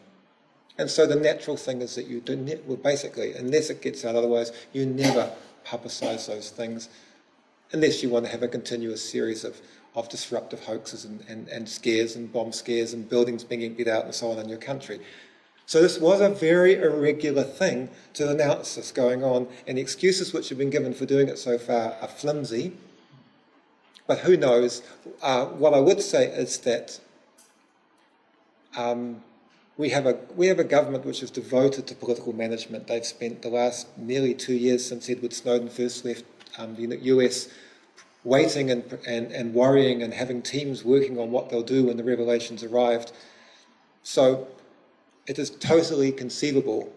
And so the natural thing is that you do basically, unless it gets out otherwise, you never publicise those things, unless you want to have a continuous series of disruptive hoaxes and scares and bomb scares and buildings being emptied out and so on in your country. So this was a very irregular thing to announce this going on, and the excuses which have been given for doing it so far are flimsy. But who knows? What I would say is that we have a government which is devoted to political management. They've spent the last nearly 2 years since Edward Snowden first left the US waiting and worrying and having teams working on what they'll do when the revelations arrived. So it is totally conceivable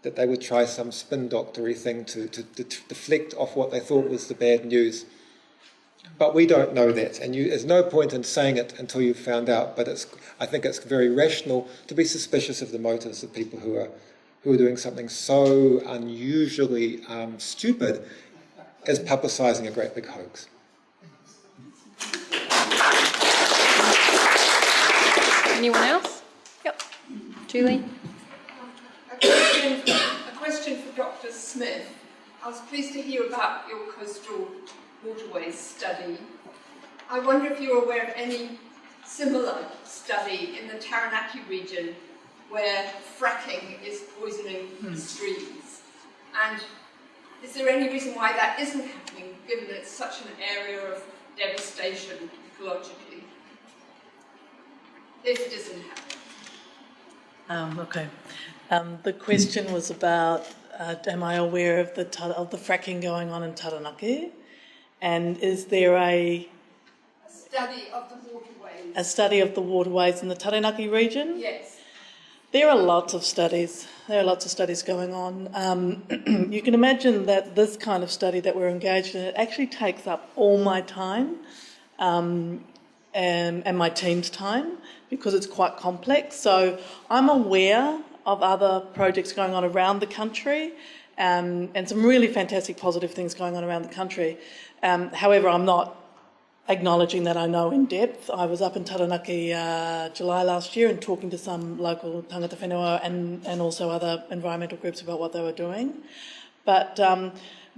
that they would try some spin doctory thing to deflect off what they thought was the bad news. But we don't know that, and there's no point in saying it until you've found out. But I think it's very rational to be suspicious of the motives of people who who are doing something so unusually stupid as publicising a great big hoax. Anyone else? Yep. Julie? A question for Dr. Smith. I was pleased to hear about your coastal waterways study. I wonder if you're aware of any similar study in the Taranaki region where fracking is poisoning streams. And is there any reason why that isn't happening, given that it's such an area of devastation ecologically? If it isn't happening. Okay. The question was about, am I aware of the fracking going on in Taranaki? And is there a Study of the waterways? A study of the waterways in the Taranaki region? Yes. There are lots of studies. There are lots of studies going on. You can imagine that this kind of study that we're engaged in, it actually takes up all my time and my team's time because it's quite complex. So I'm aware of other projects going on around the country and some really fantastic positive things going on around the country. However, I'm not acknowledging that I know in depth. I was up in Taranaki July last year and talking to some local tangata whenua and also other environmental groups about what they were doing. But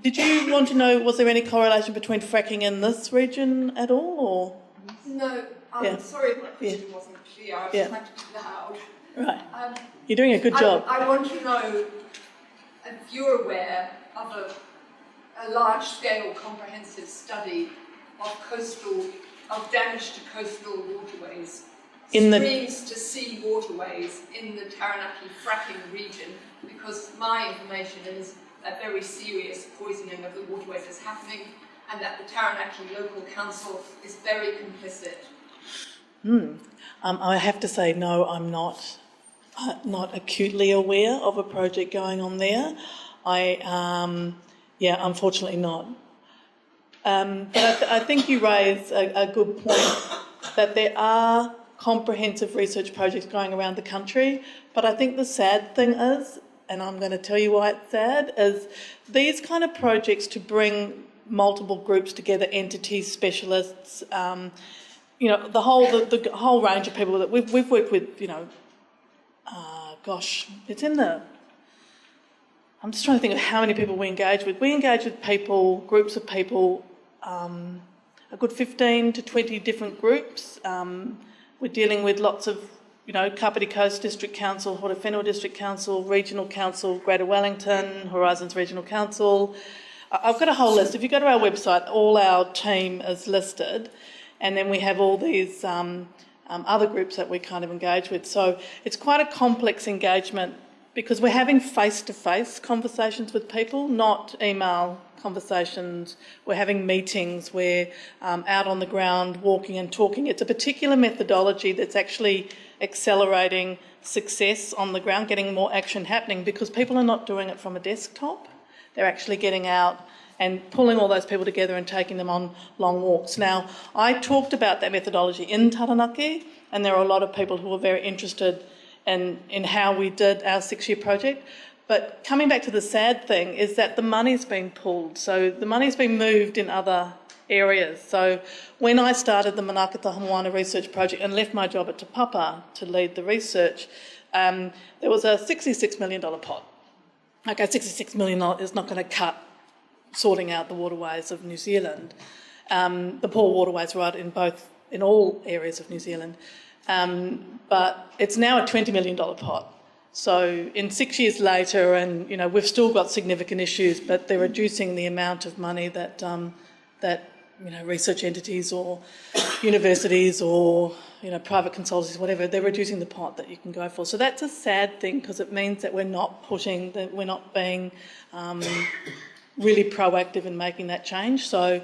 did you want to know, was there any correlation between fracking in this region at all? Or? No, I'm sorry if my question wasn't clear. I was trying to be loud. Right. You're doing a good job. I want to know if you're aware of a large-scale comprehensive study of damage to coastal waterways, streams to sea waterways in the Taranaki fracking region, because my information is a very serious poisoning of the waterways is happening and that the Taranaki local council is very complicit. I have to say, no, I'm not acutely aware of a project going on there. Unfortunately not. But I think you raise a good point that there are comprehensive research projects going around the country, but I think the sad thing is, and I'm going to tell you why it's sad, is these kind of projects to bring multiple groups together, entities, specialists, the whole range of people that we've worked with, it's in the... I'm just trying to think of how many people we engage with. We engage with people, groups of people, a good 15 to 20 different groups. We're dealing with lots of, Kapiti Coast District Council, Horowhenua District Council, Regional Council, Greater Wellington, Horizons Regional Council. I've got a whole list. If you go to our website, all our team is listed, and then we have all these other groups that we kind of engage with. So it's quite a complex engagement because we're having face-to-face conversations with people, not email conversations. We're having meetings. We're out on the ground, walking and talking. It's a particular methodology that's actually accelerating success on the ground, getting more action happening because people are not doing it from a desktop. They're actually getting out and pulling all those people together and taking them on long walks. Now, I talked about that methodology in Taranaki, and there are a lot of people who are very interested in how we did our 6-year project. But coming back to the sad thing is that the money's been pulled. So the money's been moved in other areas. So when I started the Manakata Moana research project and left my job at Te Papa to lead the research, there was a $66 million pot. Okay, $66 million is not going to cut sorting out the waterways of New Zealand. The poor waterways right in all areas of New Zealand. But it's now a $20 million pot. So in 6 years later, and we've still got significant issues, but they're reducing the amount of money that research entities or universities or private consultancies, whatever, they're reducing the pot that you can go for. So that's a sad thing because it means that we're not being really proactive in making that change. So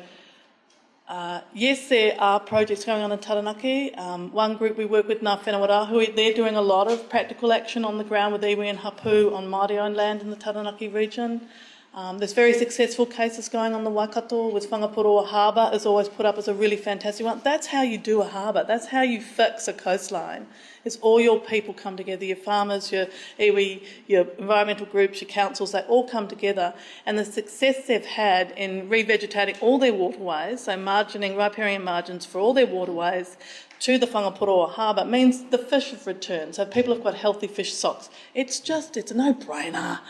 yes, there are projects going on in Taranaki. One group we work with, Ngā Whenua Rāhui, they're doing a lot of practical action on the ground with iwi and hapu on Māori-owned land in the Taranaki region. There's very successful cases going on the Waikato with Whangaporoa Harbour is always put up as a really fantastic one. That's how you do a harbour. That's how you fix a coastline. It's all your people come together, your farmers, your iwi, your environmental groups, your councils, they all come together. And the success they've had in revegetating all their waterways, so margining, riparian margins for all their waterways to the Whangaporoa Harbour means the fish have returned. So people have got healthy fish stocks. It's a no-brainer.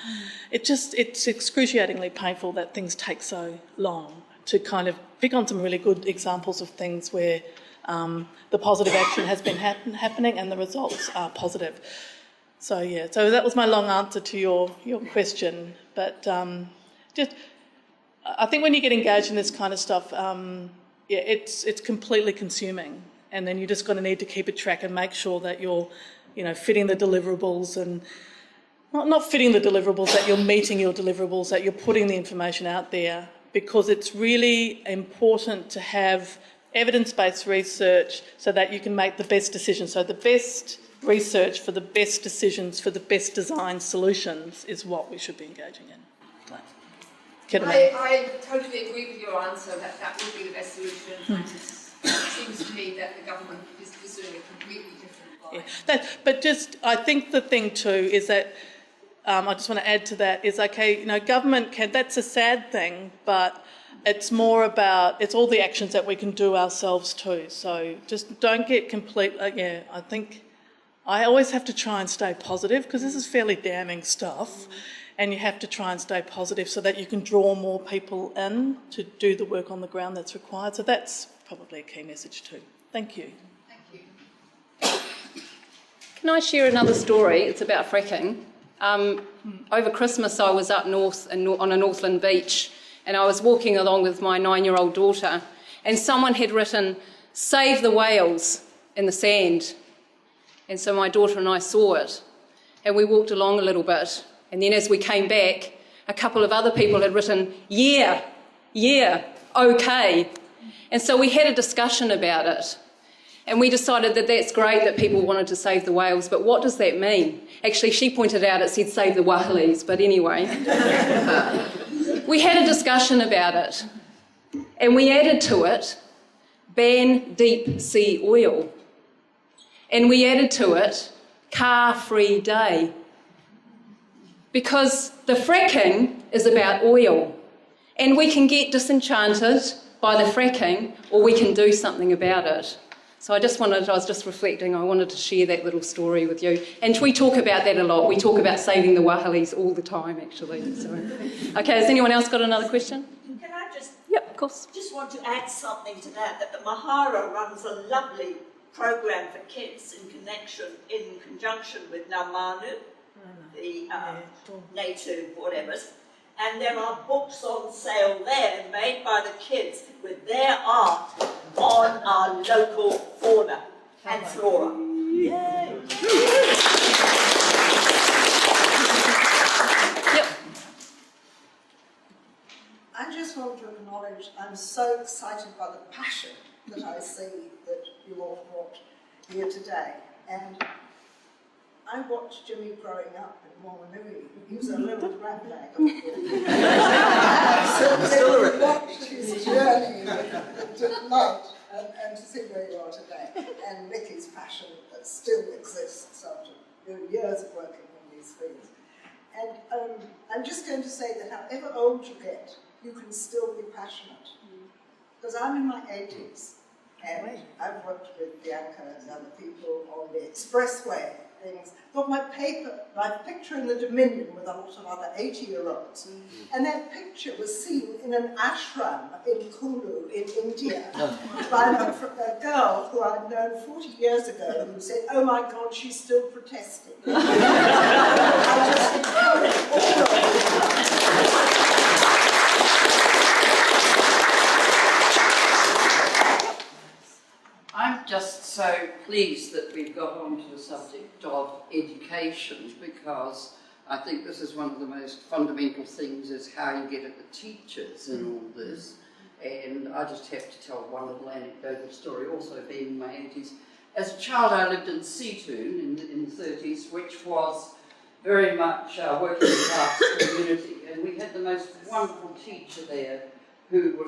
It's excruciatingly painful that things take so long to kind of pick on some really good examples of things where the positive action has been happening and the results are positive. So that was my long answer to your question. But I think when you get engaged in this kind of stuff, it's completely consuming. And then you just got to need to keep a track and make sure that you're, fitting the deliverables and not fitting the deliverables, that you're meeting your deliverables, that you're putting the information out there, because it's really important to have evidence-based research so that you can make the best decisions. So the best research for the best decisions, for the best designed solutions is what we should be engaging in. I totally agree with your answer that would be the best solution. It seems to me that the government is pursuing a completely different line. Yeah. But I think the thing too is that, I just want to add to that, is government that's a sad thing, but it's more about, it's all the actions that we can do ourselves too. So just don't get I think I always have to try and stay positive, because this is fairly damning stuff, and you have to try and stay positive so that you can draw more people in to do the work on the ground that's required. So that's probably a key message too. Thank you. Thank you. Can I share another story? It's about fracking. Over Christmas I was up north on a Northland beach, and I was walking along with my 9-year-old daughter, and someone had written, "Save the whales," in the sand. And so my daughter and I saw it, and we walked along a little bit, and then as we came back, a couple of other people had written, yeah, okay. And so we had a discussion about it, and we decided that that's great that people wanted to save the whales, but what does that mean? Actually, she pointed out it said save the wahalis, but anyway. We had a discussion about it, and we added to it, ban deep sea oil. And we added to it, car-free day. Because the fracking is about oil, and we can get disenchanted by the fracking, or we can do something about it. So I was just reflecting, I wanted to share that little story with you. And we talk about that a lot. We talk about saving the wahalis all the time, actually. So. Okay, has anyone else got another question? Can I just... Yep, of course. Just want to add something to that the Mahara runs a lovely program for kids in conjunction with Namanu, the native whatevers. And there are books on sale there made by the kids with their art on our local fauna and flora. Yay! Yep. I just want to acknowledge I'm so excited by the passion that I see that you all brought here today. And I watched Jimmy growing up in Wanganui. He was a little rat bag. So watched his journey to light and to see where you are today. And Nicky's passion that still exists after years of working on these things. And I'm just going to say that however old you get, you can still be passionate. Because I'm in my 80s, and I've worked with Bianca and other people on the expressway things. Got my picture in the Dominion with a lot of other 80-year-olds. And that picture was seen in an ashram in Kulu in India by a girl who I'd known 40 years ago who said, "Oh my God, she's still protesting." I just encourage all of you. I'm just so pleased that we've got onto the subject of education, because I think this is one of the most fundamental things, is how you get at the teachers in all this. And I just have to tell one little anecdotal story, also being in my 80s. As a child, I lived in Seatoon in the 30s, which was very much working class community, and we had the most wonderful teacher there who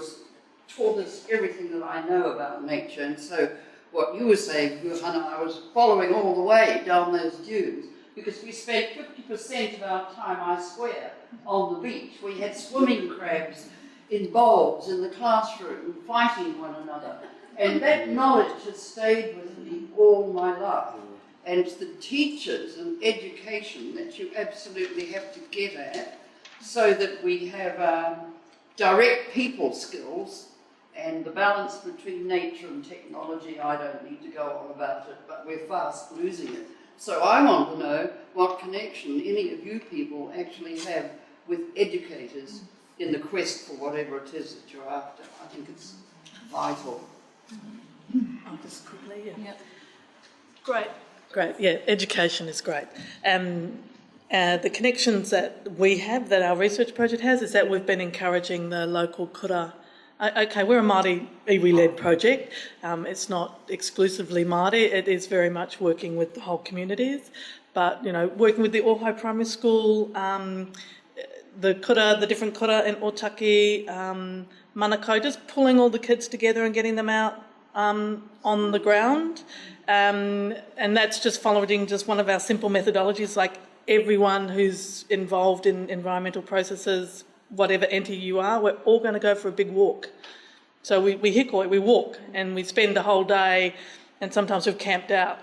taught us everything that I know about nature. And so what you were saying, Johanna, I was following all the way down those dunes, because we spent 50% of our time, I swear, on the beach. We had swimming crabs in bowls in the classroom, fighting one another. And that knowledge has stayed with me all my life. And it's the teachers and education that you absolutely have to get at, so that we have direct people skills, and the balance between nature and technology. I don't need to go on about it, but we're fast losing it. So I want to know what connection any of you people actually have with educators in the quest for whatever it is that you're after. I think it's vital. I'll just quickly, Great, yeah, education is great. The connections that we have, that our research project has, is that we've been encouraging the local kura. Okay, we're a Māori iwi-led project. It's not exclusively Māori. It is very much working with the whole communities. But, you know, working with the Ohai Primary School, the kura, the different kura in Otaki, Manukau, just pulling all the kids together and getting them out on the ground. And that's just following just one of our simple methodologies, like everyone who's involved in environmental processes, whatever entity you are, we're all going to go for a big walk. So we hikoi, we walk, and we spend the whole day, and sometimes we've camped out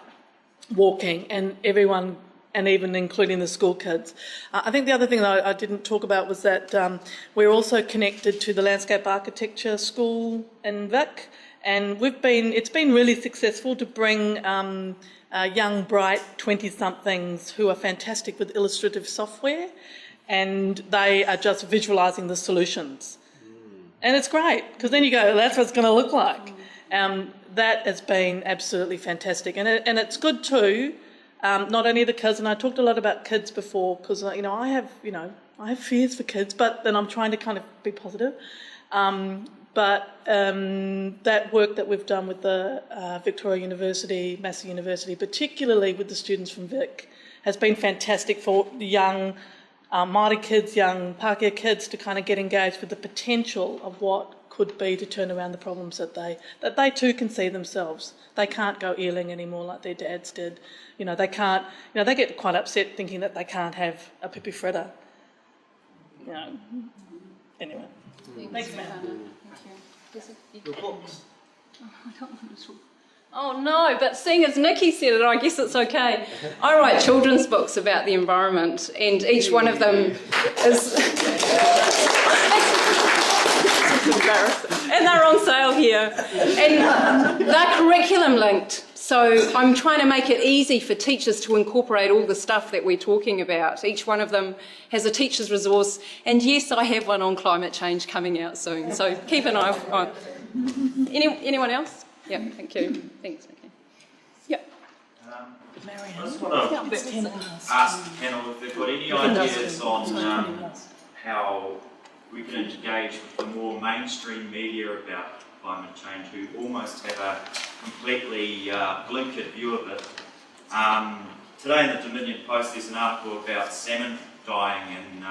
walking, and everyone, and even including the school kids. I think the other thing that I didn't talk about was that we're also connected to the Landscape Architecture School in Vic, and it's been really successful to bring young, bright 20-somethings who are fantastic with illustrative software, and they are just visualising the solutions. And it's great, because then you go, that's what it's going to look like. That has been absolutely fantastic. And it's good too, not only the kids, and I talked a lot about kids before, because I have fears for kids, but then I'm trying to kind of be positive. But that work that we've done with the Victoria University, Massey University, particularly with the students from Vic, has been fantastic for the young Māori kids, young Pākehā kids, to kind of get engaged with the potential of what could be to turn around the problems that they too can see themselves. They can't go eeling anymore like their dads did. You know, they can't. You know, they get quite upset thinking that they can't have a pipi fretter. You know. Anyway. Thanks, Matt. Your books. Oh, I don't want to talk. Oh no, but seeing as Nikki said it, I guess it's okay. I write children's books about the environment, and each one of them is embarrassing. And they're on sale here. And they're curriculum linked. So I'm trying to make it easy for teachers to incorporate all the stuff that we're talking about. Each one of them has a teacher's resource. And yes, I have one on climate change coming out soon. So keep an eye on. Anyone else? Yeah, thank you. Thanks, Nikki. Yep. I just want to ask the panel if they've got any ideas on how we can engage with the more mainstream media about climate change, who almost have a completely blinkered view of it. Today in the Dominion Post there's an article about salmon dying in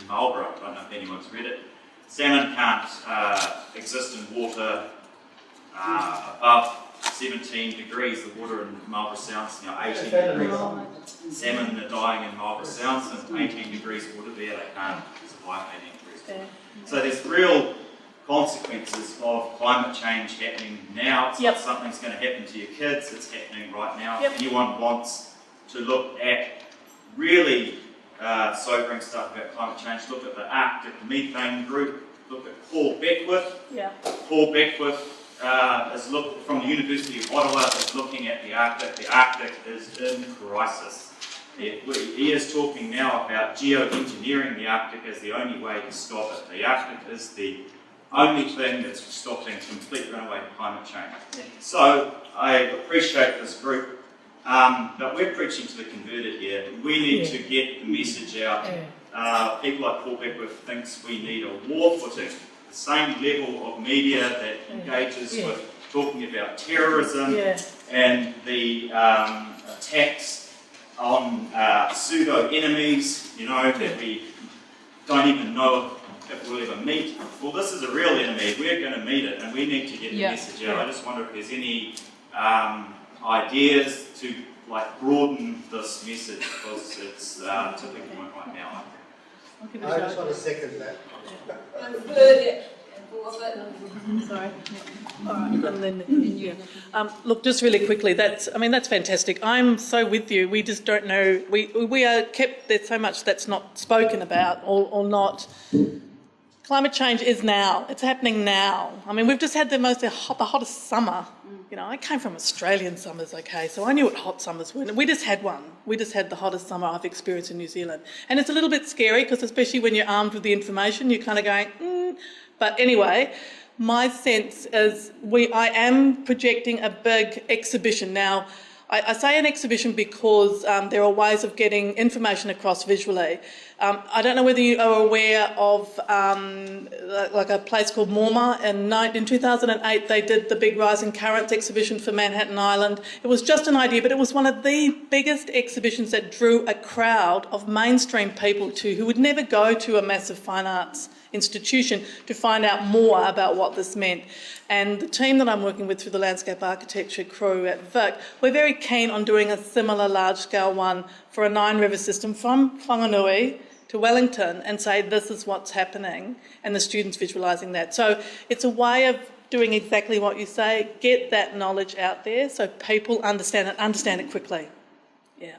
Marlborough. I don't know if anyone's read it. Salmon can't exist in water above 17 degrees. The water in Marlborough Sound's now 18 degrees. Salmon are dying in Marlborough Sound, so 18 degrees water there, they can't survive 18 degrees water. So there's real consequences of climate change happening now. It's not something's going to happen to your kids, it's happening right now. If anyone wants to look at really sobering stuff about climate change, look at the Arctic Methane Group, look at Paul Beckwith. Paul Beckwith is from the University of Ottawa, is looking at the Arctic. The Arctic is in crisis. He is talking now about geoengineering the Arctic as the only way to stop it. The Arctic is the only thing that's stopping complete runaway to climate change. So I appreciate this group, but we're preaching to the converted here. We need to get the message out. People like Paul Beckwith thinks we need a war footing, the same level of media that engages with talking about terrorism and the attacks on pseudo enemies, that we don't even know if we'll ever meet. Well, this is a real enemy. We're going to meet it, and we need to get the message out. I just wonder if there's any ideas to broaden this message, because it's tipping point right now. I just want to second that. Sorry. All right, and then you. Look, just really quickly, that's fantastic. I'm so with you. We just don't know. We are kept. There's so much that's not spoken about or not. Climate change is now. It's happening now. I mean, we've just had the hottest summer. I came from Australian summers, okay, so I knew what hot summers were. We just had one. We just had the hottest summer I've experienced in New Zealand. And it's a little bit scary, because especially when you're armed with the information, you're kind of going, But anyway, my sense is I am projecting a big exhibition. Now, I say an exhibition because there are ways of getting information across visually. I don't know whether you are aware of a place called Morma. In 2008, they did the big Rising Currents exhibition for Manhattan Island. It was just an idea, but it was one of the biggest exhibitions that drew a crowd of mainstream people who would never go to a massive fine arts institution to find out more about what this meant. And the team that I'm working with through the landscape architecture crew at Vic, we're very keen on doing a similar large-scale one for a 9-river system from Whanganui to Wellington, and say this is what's happening, and the students visualising that. So it's a way of doing exactly what you say, get that knowledge out there so people understand it quickly. Yeah.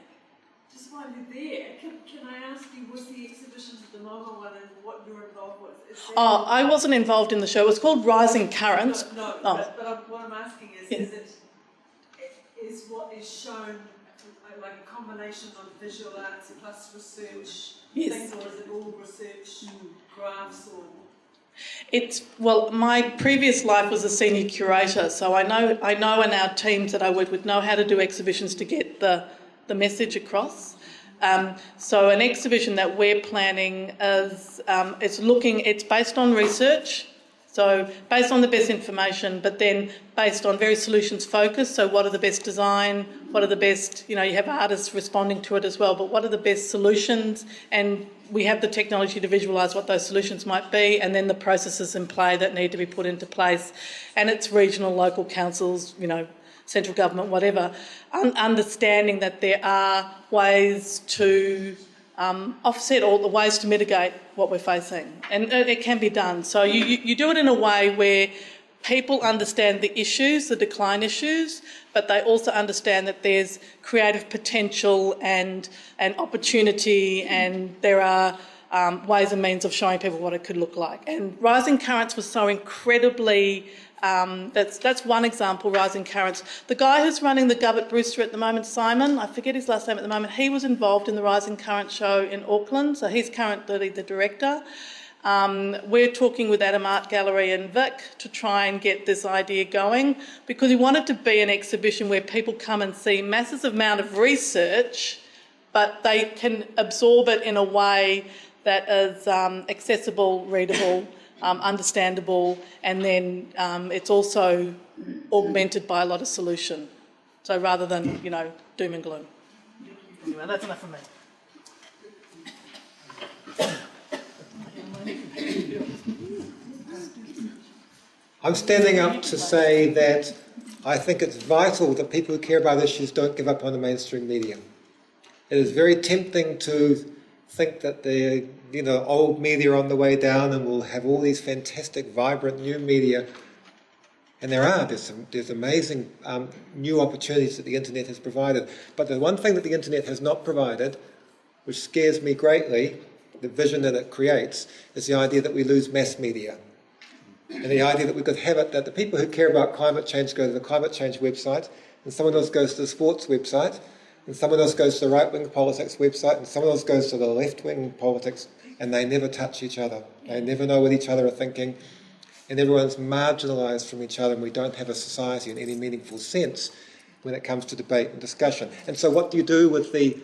Just while you're there, can I ask you, was the exhibitions at the Momo one and what you're involved with? I wasn't involved in the show. It was called Rising Currents. But what I'm asking is what is shown like a combination of visual arts plus research things, or is it all research graphs or? My previous life was a senior curator, so I know in our teams that I work with know how to do exhibitions to get the message across. So an exhibition that we're planning is it's based on research, so based on the best information, but then based on very solutions focused. So what are the best design? What are the best, you have artists responding to it as well, but what are the best solutions? And we have the technology to visualise what those solutions might be, and then the processes in play that need to be put into place. And it's regional, local councils, central government, whatever, understanding that there are ways to offset all the ways to mitigate what we're facing. And it can be done. So you do it in a way where people understand the issues, the decline issues, but they also understand that there's creative potential and opportunity, and there are ways and means of showing people what it could look like. And Rising Currents was so incredibly... that's one example, Rising Currents. The guy who's running the Gov at Brewster at the moment, Simon, I forget his last name at the moment, he was involved in the Rising Currents show in Auckland, so he's currently the director. We're talking with Adam Art Gallery in Vic to try and get this idea going, because we want it to be an exhibition where people come and see massive amount of research, but they can absorb it in a way that is accessible, readable, understandable, and then it's also augmented by a lot of solution. So rather than, doom and gloom. Anyway, that's enough from me. I'm standing up to say that I think it's vital that people who care about issues don't give up on the mainstream media. It is very tempting to think that the old media are on the way down and we'll have all these fantastic, vibrant new media. And there's amazing new opportunities that the internet has provided. But the one thing that the internet has not provided, which scares me greatly, the vision that it creates, is the idea that we lose mass media. And the idea that we could have it that the people who care about climate change go to the climate change website, and someone else goes to the sports website, and someone else goes to the right-wing politics website, and someone else goes to the left-wing politics, and they never touch each other. They never know what each other are thinking, and everyone's marginalised from each other, and we don't have a society in any meaningful sense when it comes to debate and discussion. And so what do you do with the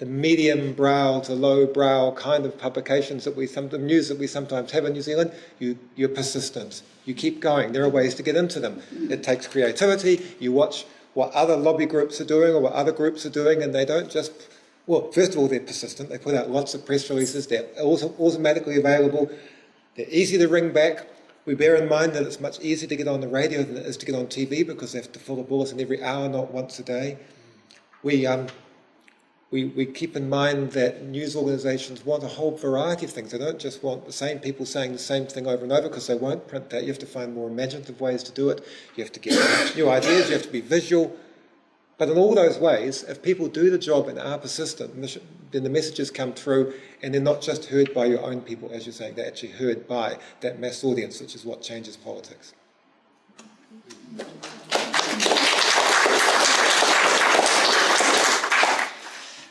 medium brow to low brow kind of publications that the news that we sometimes have in New Zealand? You're persistent. You keep going. There are ways to get into them. It takes creativity. You watch what other lobby groups are doing or what other groups are doing, and they don't just, well, first of all, they're persistent. They put out lots of press releases. They're also automatically available. They're easy to ring back. We bear in mind that it's much easier to get on the radio than it is to get on TV because they have to fill a bulletin every hour, not once a day. We keep in mind that news organisations want a whole variety of things. They don't just want the same people saying the same thing over and over because they won't print that. You have to find more imaginative ways to do it. You have to get new ideas. You have to be visual. But in all those ways, if people do the job and are persistent, then the messages come through and they're not just heard by your own people, as you're saying, they're actually heard by that mass audience, which is what changes politics.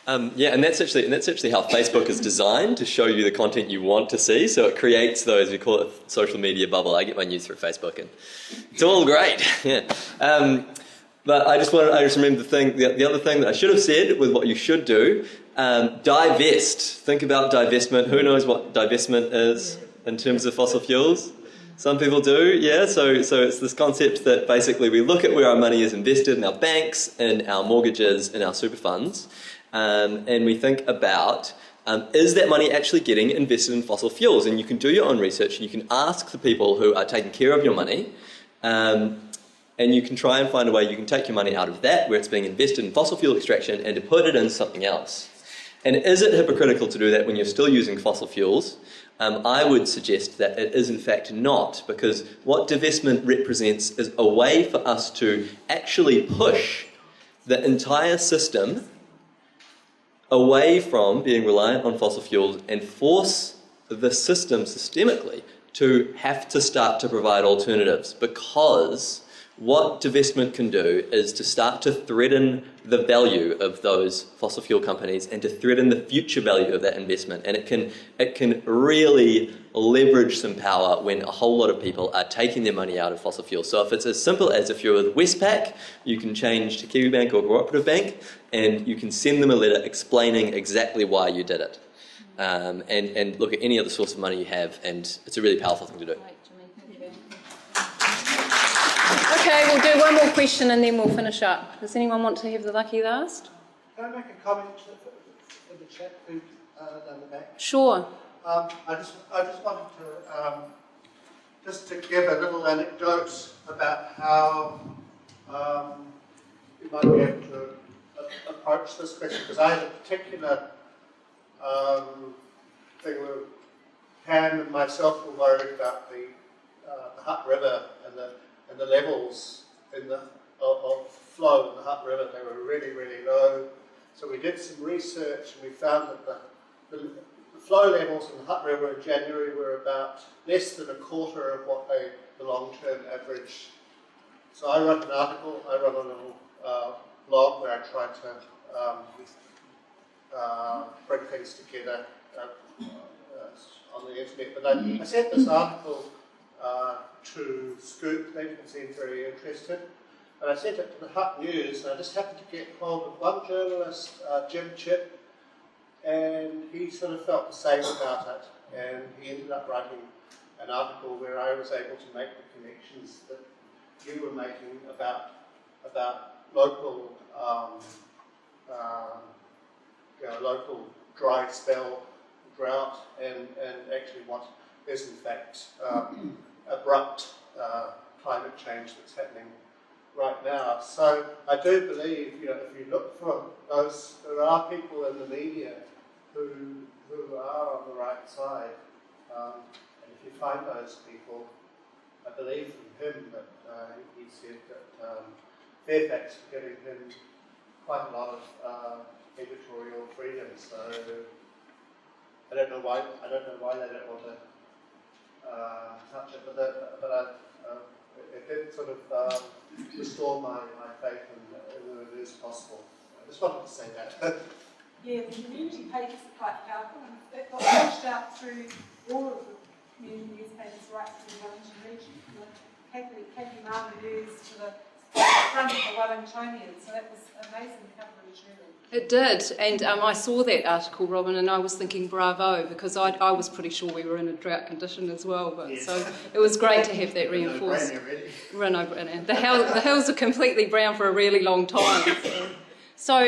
And that's actually how Facebook is designed, to show you the content you want to see. So it creates those, we call it a social media bubble. I get my news through Facebook, and it's all great. Yeah. But I just remember the other thing that I should have said with what you should do. Divest. Think about divestment. Who knows what divestment is in terms of fossil fuels? Some people do, yeah. So it's this concept that basically we look at where our money is invested in our banks, in our mortgages, in our super funds. And we think about, is that money actually getting invested in fossil fuels? And you can do your own research and you can ask the people who are taking care of your money, and you can try and find a way you can take your money out of that, where it's being invested in fossil fuel extraction, and to put it in something else. And is it hypocritical to do that when you're still using fossil fuels? I would suggest that it is in fact not, because what divestment represents is a way for us to actually push the entire system away from being reliant on fossil fuels and force the system systemically to have to start to provide alternatives, because what divestment can do is to start to threaten the value of those fossil fuel companies and to threaten the future value of that investment. And it can really leverage some power when a whole lot of people are taking their money out of fossil fuels. So if it's as simple as, if you're with Westpac, you can change to Kiwibank or Cooperative Bank, and you can send them a letter explaining exactly why you did it. And look at any other source of money you have, and it's a really powerful thing to do. Okay, we'll do one more question and then we'll finish up. Does anyone want to have the lucky last? Can I make a comment in the chat who's down the back? Sure. I just wanted to just to give a little anecdote about how you might be able to approach this question, because I had a particular thing where Pam and myself were worried about the Hutt River and the levels of flow in the Hutt River. They were really, really low. So we did some research and we found that the flow levels in the Hutt River in January were about less than a quarter of what the long-term average. So I wrote an article, I wrote a little blog where I tried to bring things together on the internet. But I sent this article to Scoop. They didn't seem very interested. And I sent it to the Hutt News, and I just happened to get hold of one journalist, Jim Chipp, and he sort of felt the same about it. And he ended up writing an article where I was able to make the connections that you were making about local local dry spell, drought, and actually what is in fact abrupt climate change that's happening right now. So I do believe, if you look for those, there are people in the media who are on the right side, and if you find those people, I believe from him that he said that Fairfax is giving him quite a lot of editorial freedom. So I don't know why they don't want to touch it, but it did sort of restore my faith in that it is possible. I just wanted to say that. Yeah, the community papers are quite powerful, and it got pushed out through all of the community newspapers right through the Wellington region. Kathy Martin News to the front of the Wellingtonian, so that was amazing coverage, really. It did, and I saw that article, Robin, and I was thinking bravo, because I was pretty sure we were in a drought condition as well, but Yes. so it was great to have that reinforced. The hills are completely brown for a really long time. So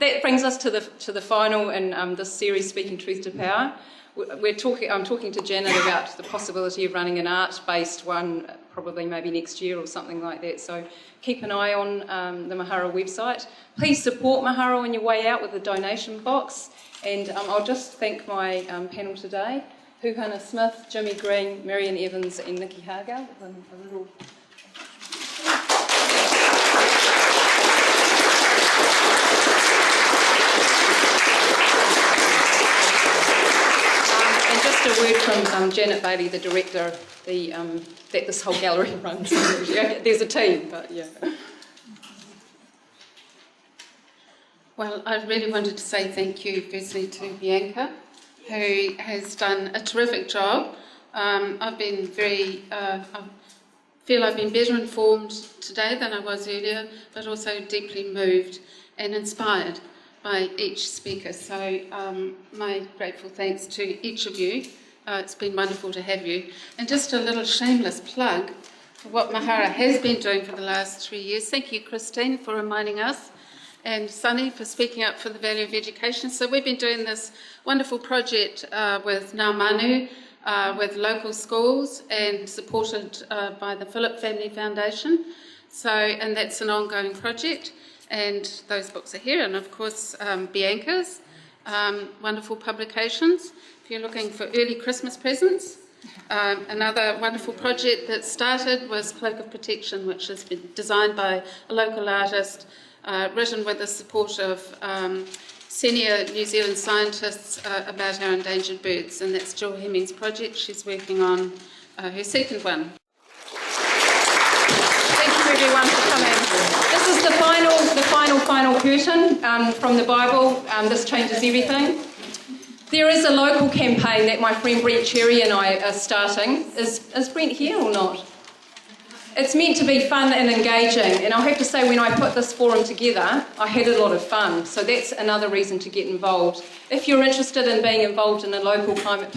that brings us to the final in this series, Speaking Truth to Power. I'm talking to Janet about the possibility of running an art-based one, probably maybe next year or something like that. So keep an eye on the Mahara website. Please support Mahara on your way out with a donation box. And I'll just thank my panel today: Huhana Smith, Jimmy Green, Marian Evans, and Nikki Haga. With a little. Just a word from Janet Bailey, the director, that this whole gallery runs. There's a team, but yeah. Well, I really wanted to say thank you firstly to Bianca, who has done a terrific job. I feel I've been better informed today than I was earlier, but also deeply moved and inspired by each speaker. So my grateful thanks to each of you. It's been wonderful to have you. And just a little shameless plug for what Mahara has been doing for the last 3 years. Thank you, Christine, for reminding us, and Sunny for speaking up for the value of education. So we've been doing this wonderful project with Ngā Manu, with local schools, and supported by the Phillip Family Foundation. And that's an ongoing project. And those books are here, and of course Bianca's wonderful publications. If you're looking for early Christmas presents, another wonderful project that started was Cloak of Protection, which has been designed by a local artist, written with the support of senior New Zealand scientists about our endangered birds, and that's Jill Hemming's project. She's working on her second one. Thank you everyone for coming. This is the final curtain from the Bible. This changes everything. There is a local campaign that my friend Brent Cherry and I are starting. Is Brent here or not? It's meant to be fun and engaging, and I'll have to say when I put this forum together, I had a lot of fun. So that's another reason to get involved. If you're interested in being involved in a local climate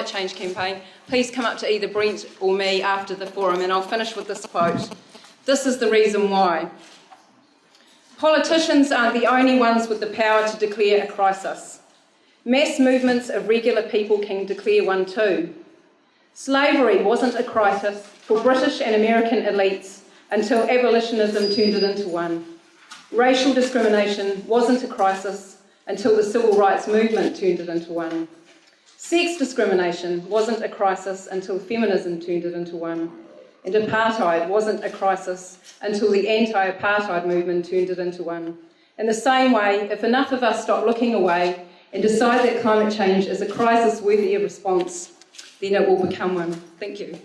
change campaign, please come up to either Brent or me after the forum, and I'll finish with this quote. This is the reason why. Politicians aren't the only ones with the power to declare a crisis. Mass movements of regular people can declare one too. Slavery wasn't a crisis for British and American elites until abolitionism turned it into one. Racial discrimination wasn't a crisis until the civil rights movement turned it into one. Sex discrimination wasn't a crisis until feminism turned it into one. And apartheid wasn't a crisis until the anti-apartheid movement turned it into one. In the same way, if enough of us stop looking away and decide that climate change is a crisis worthy of response, then it will become one. Thank you.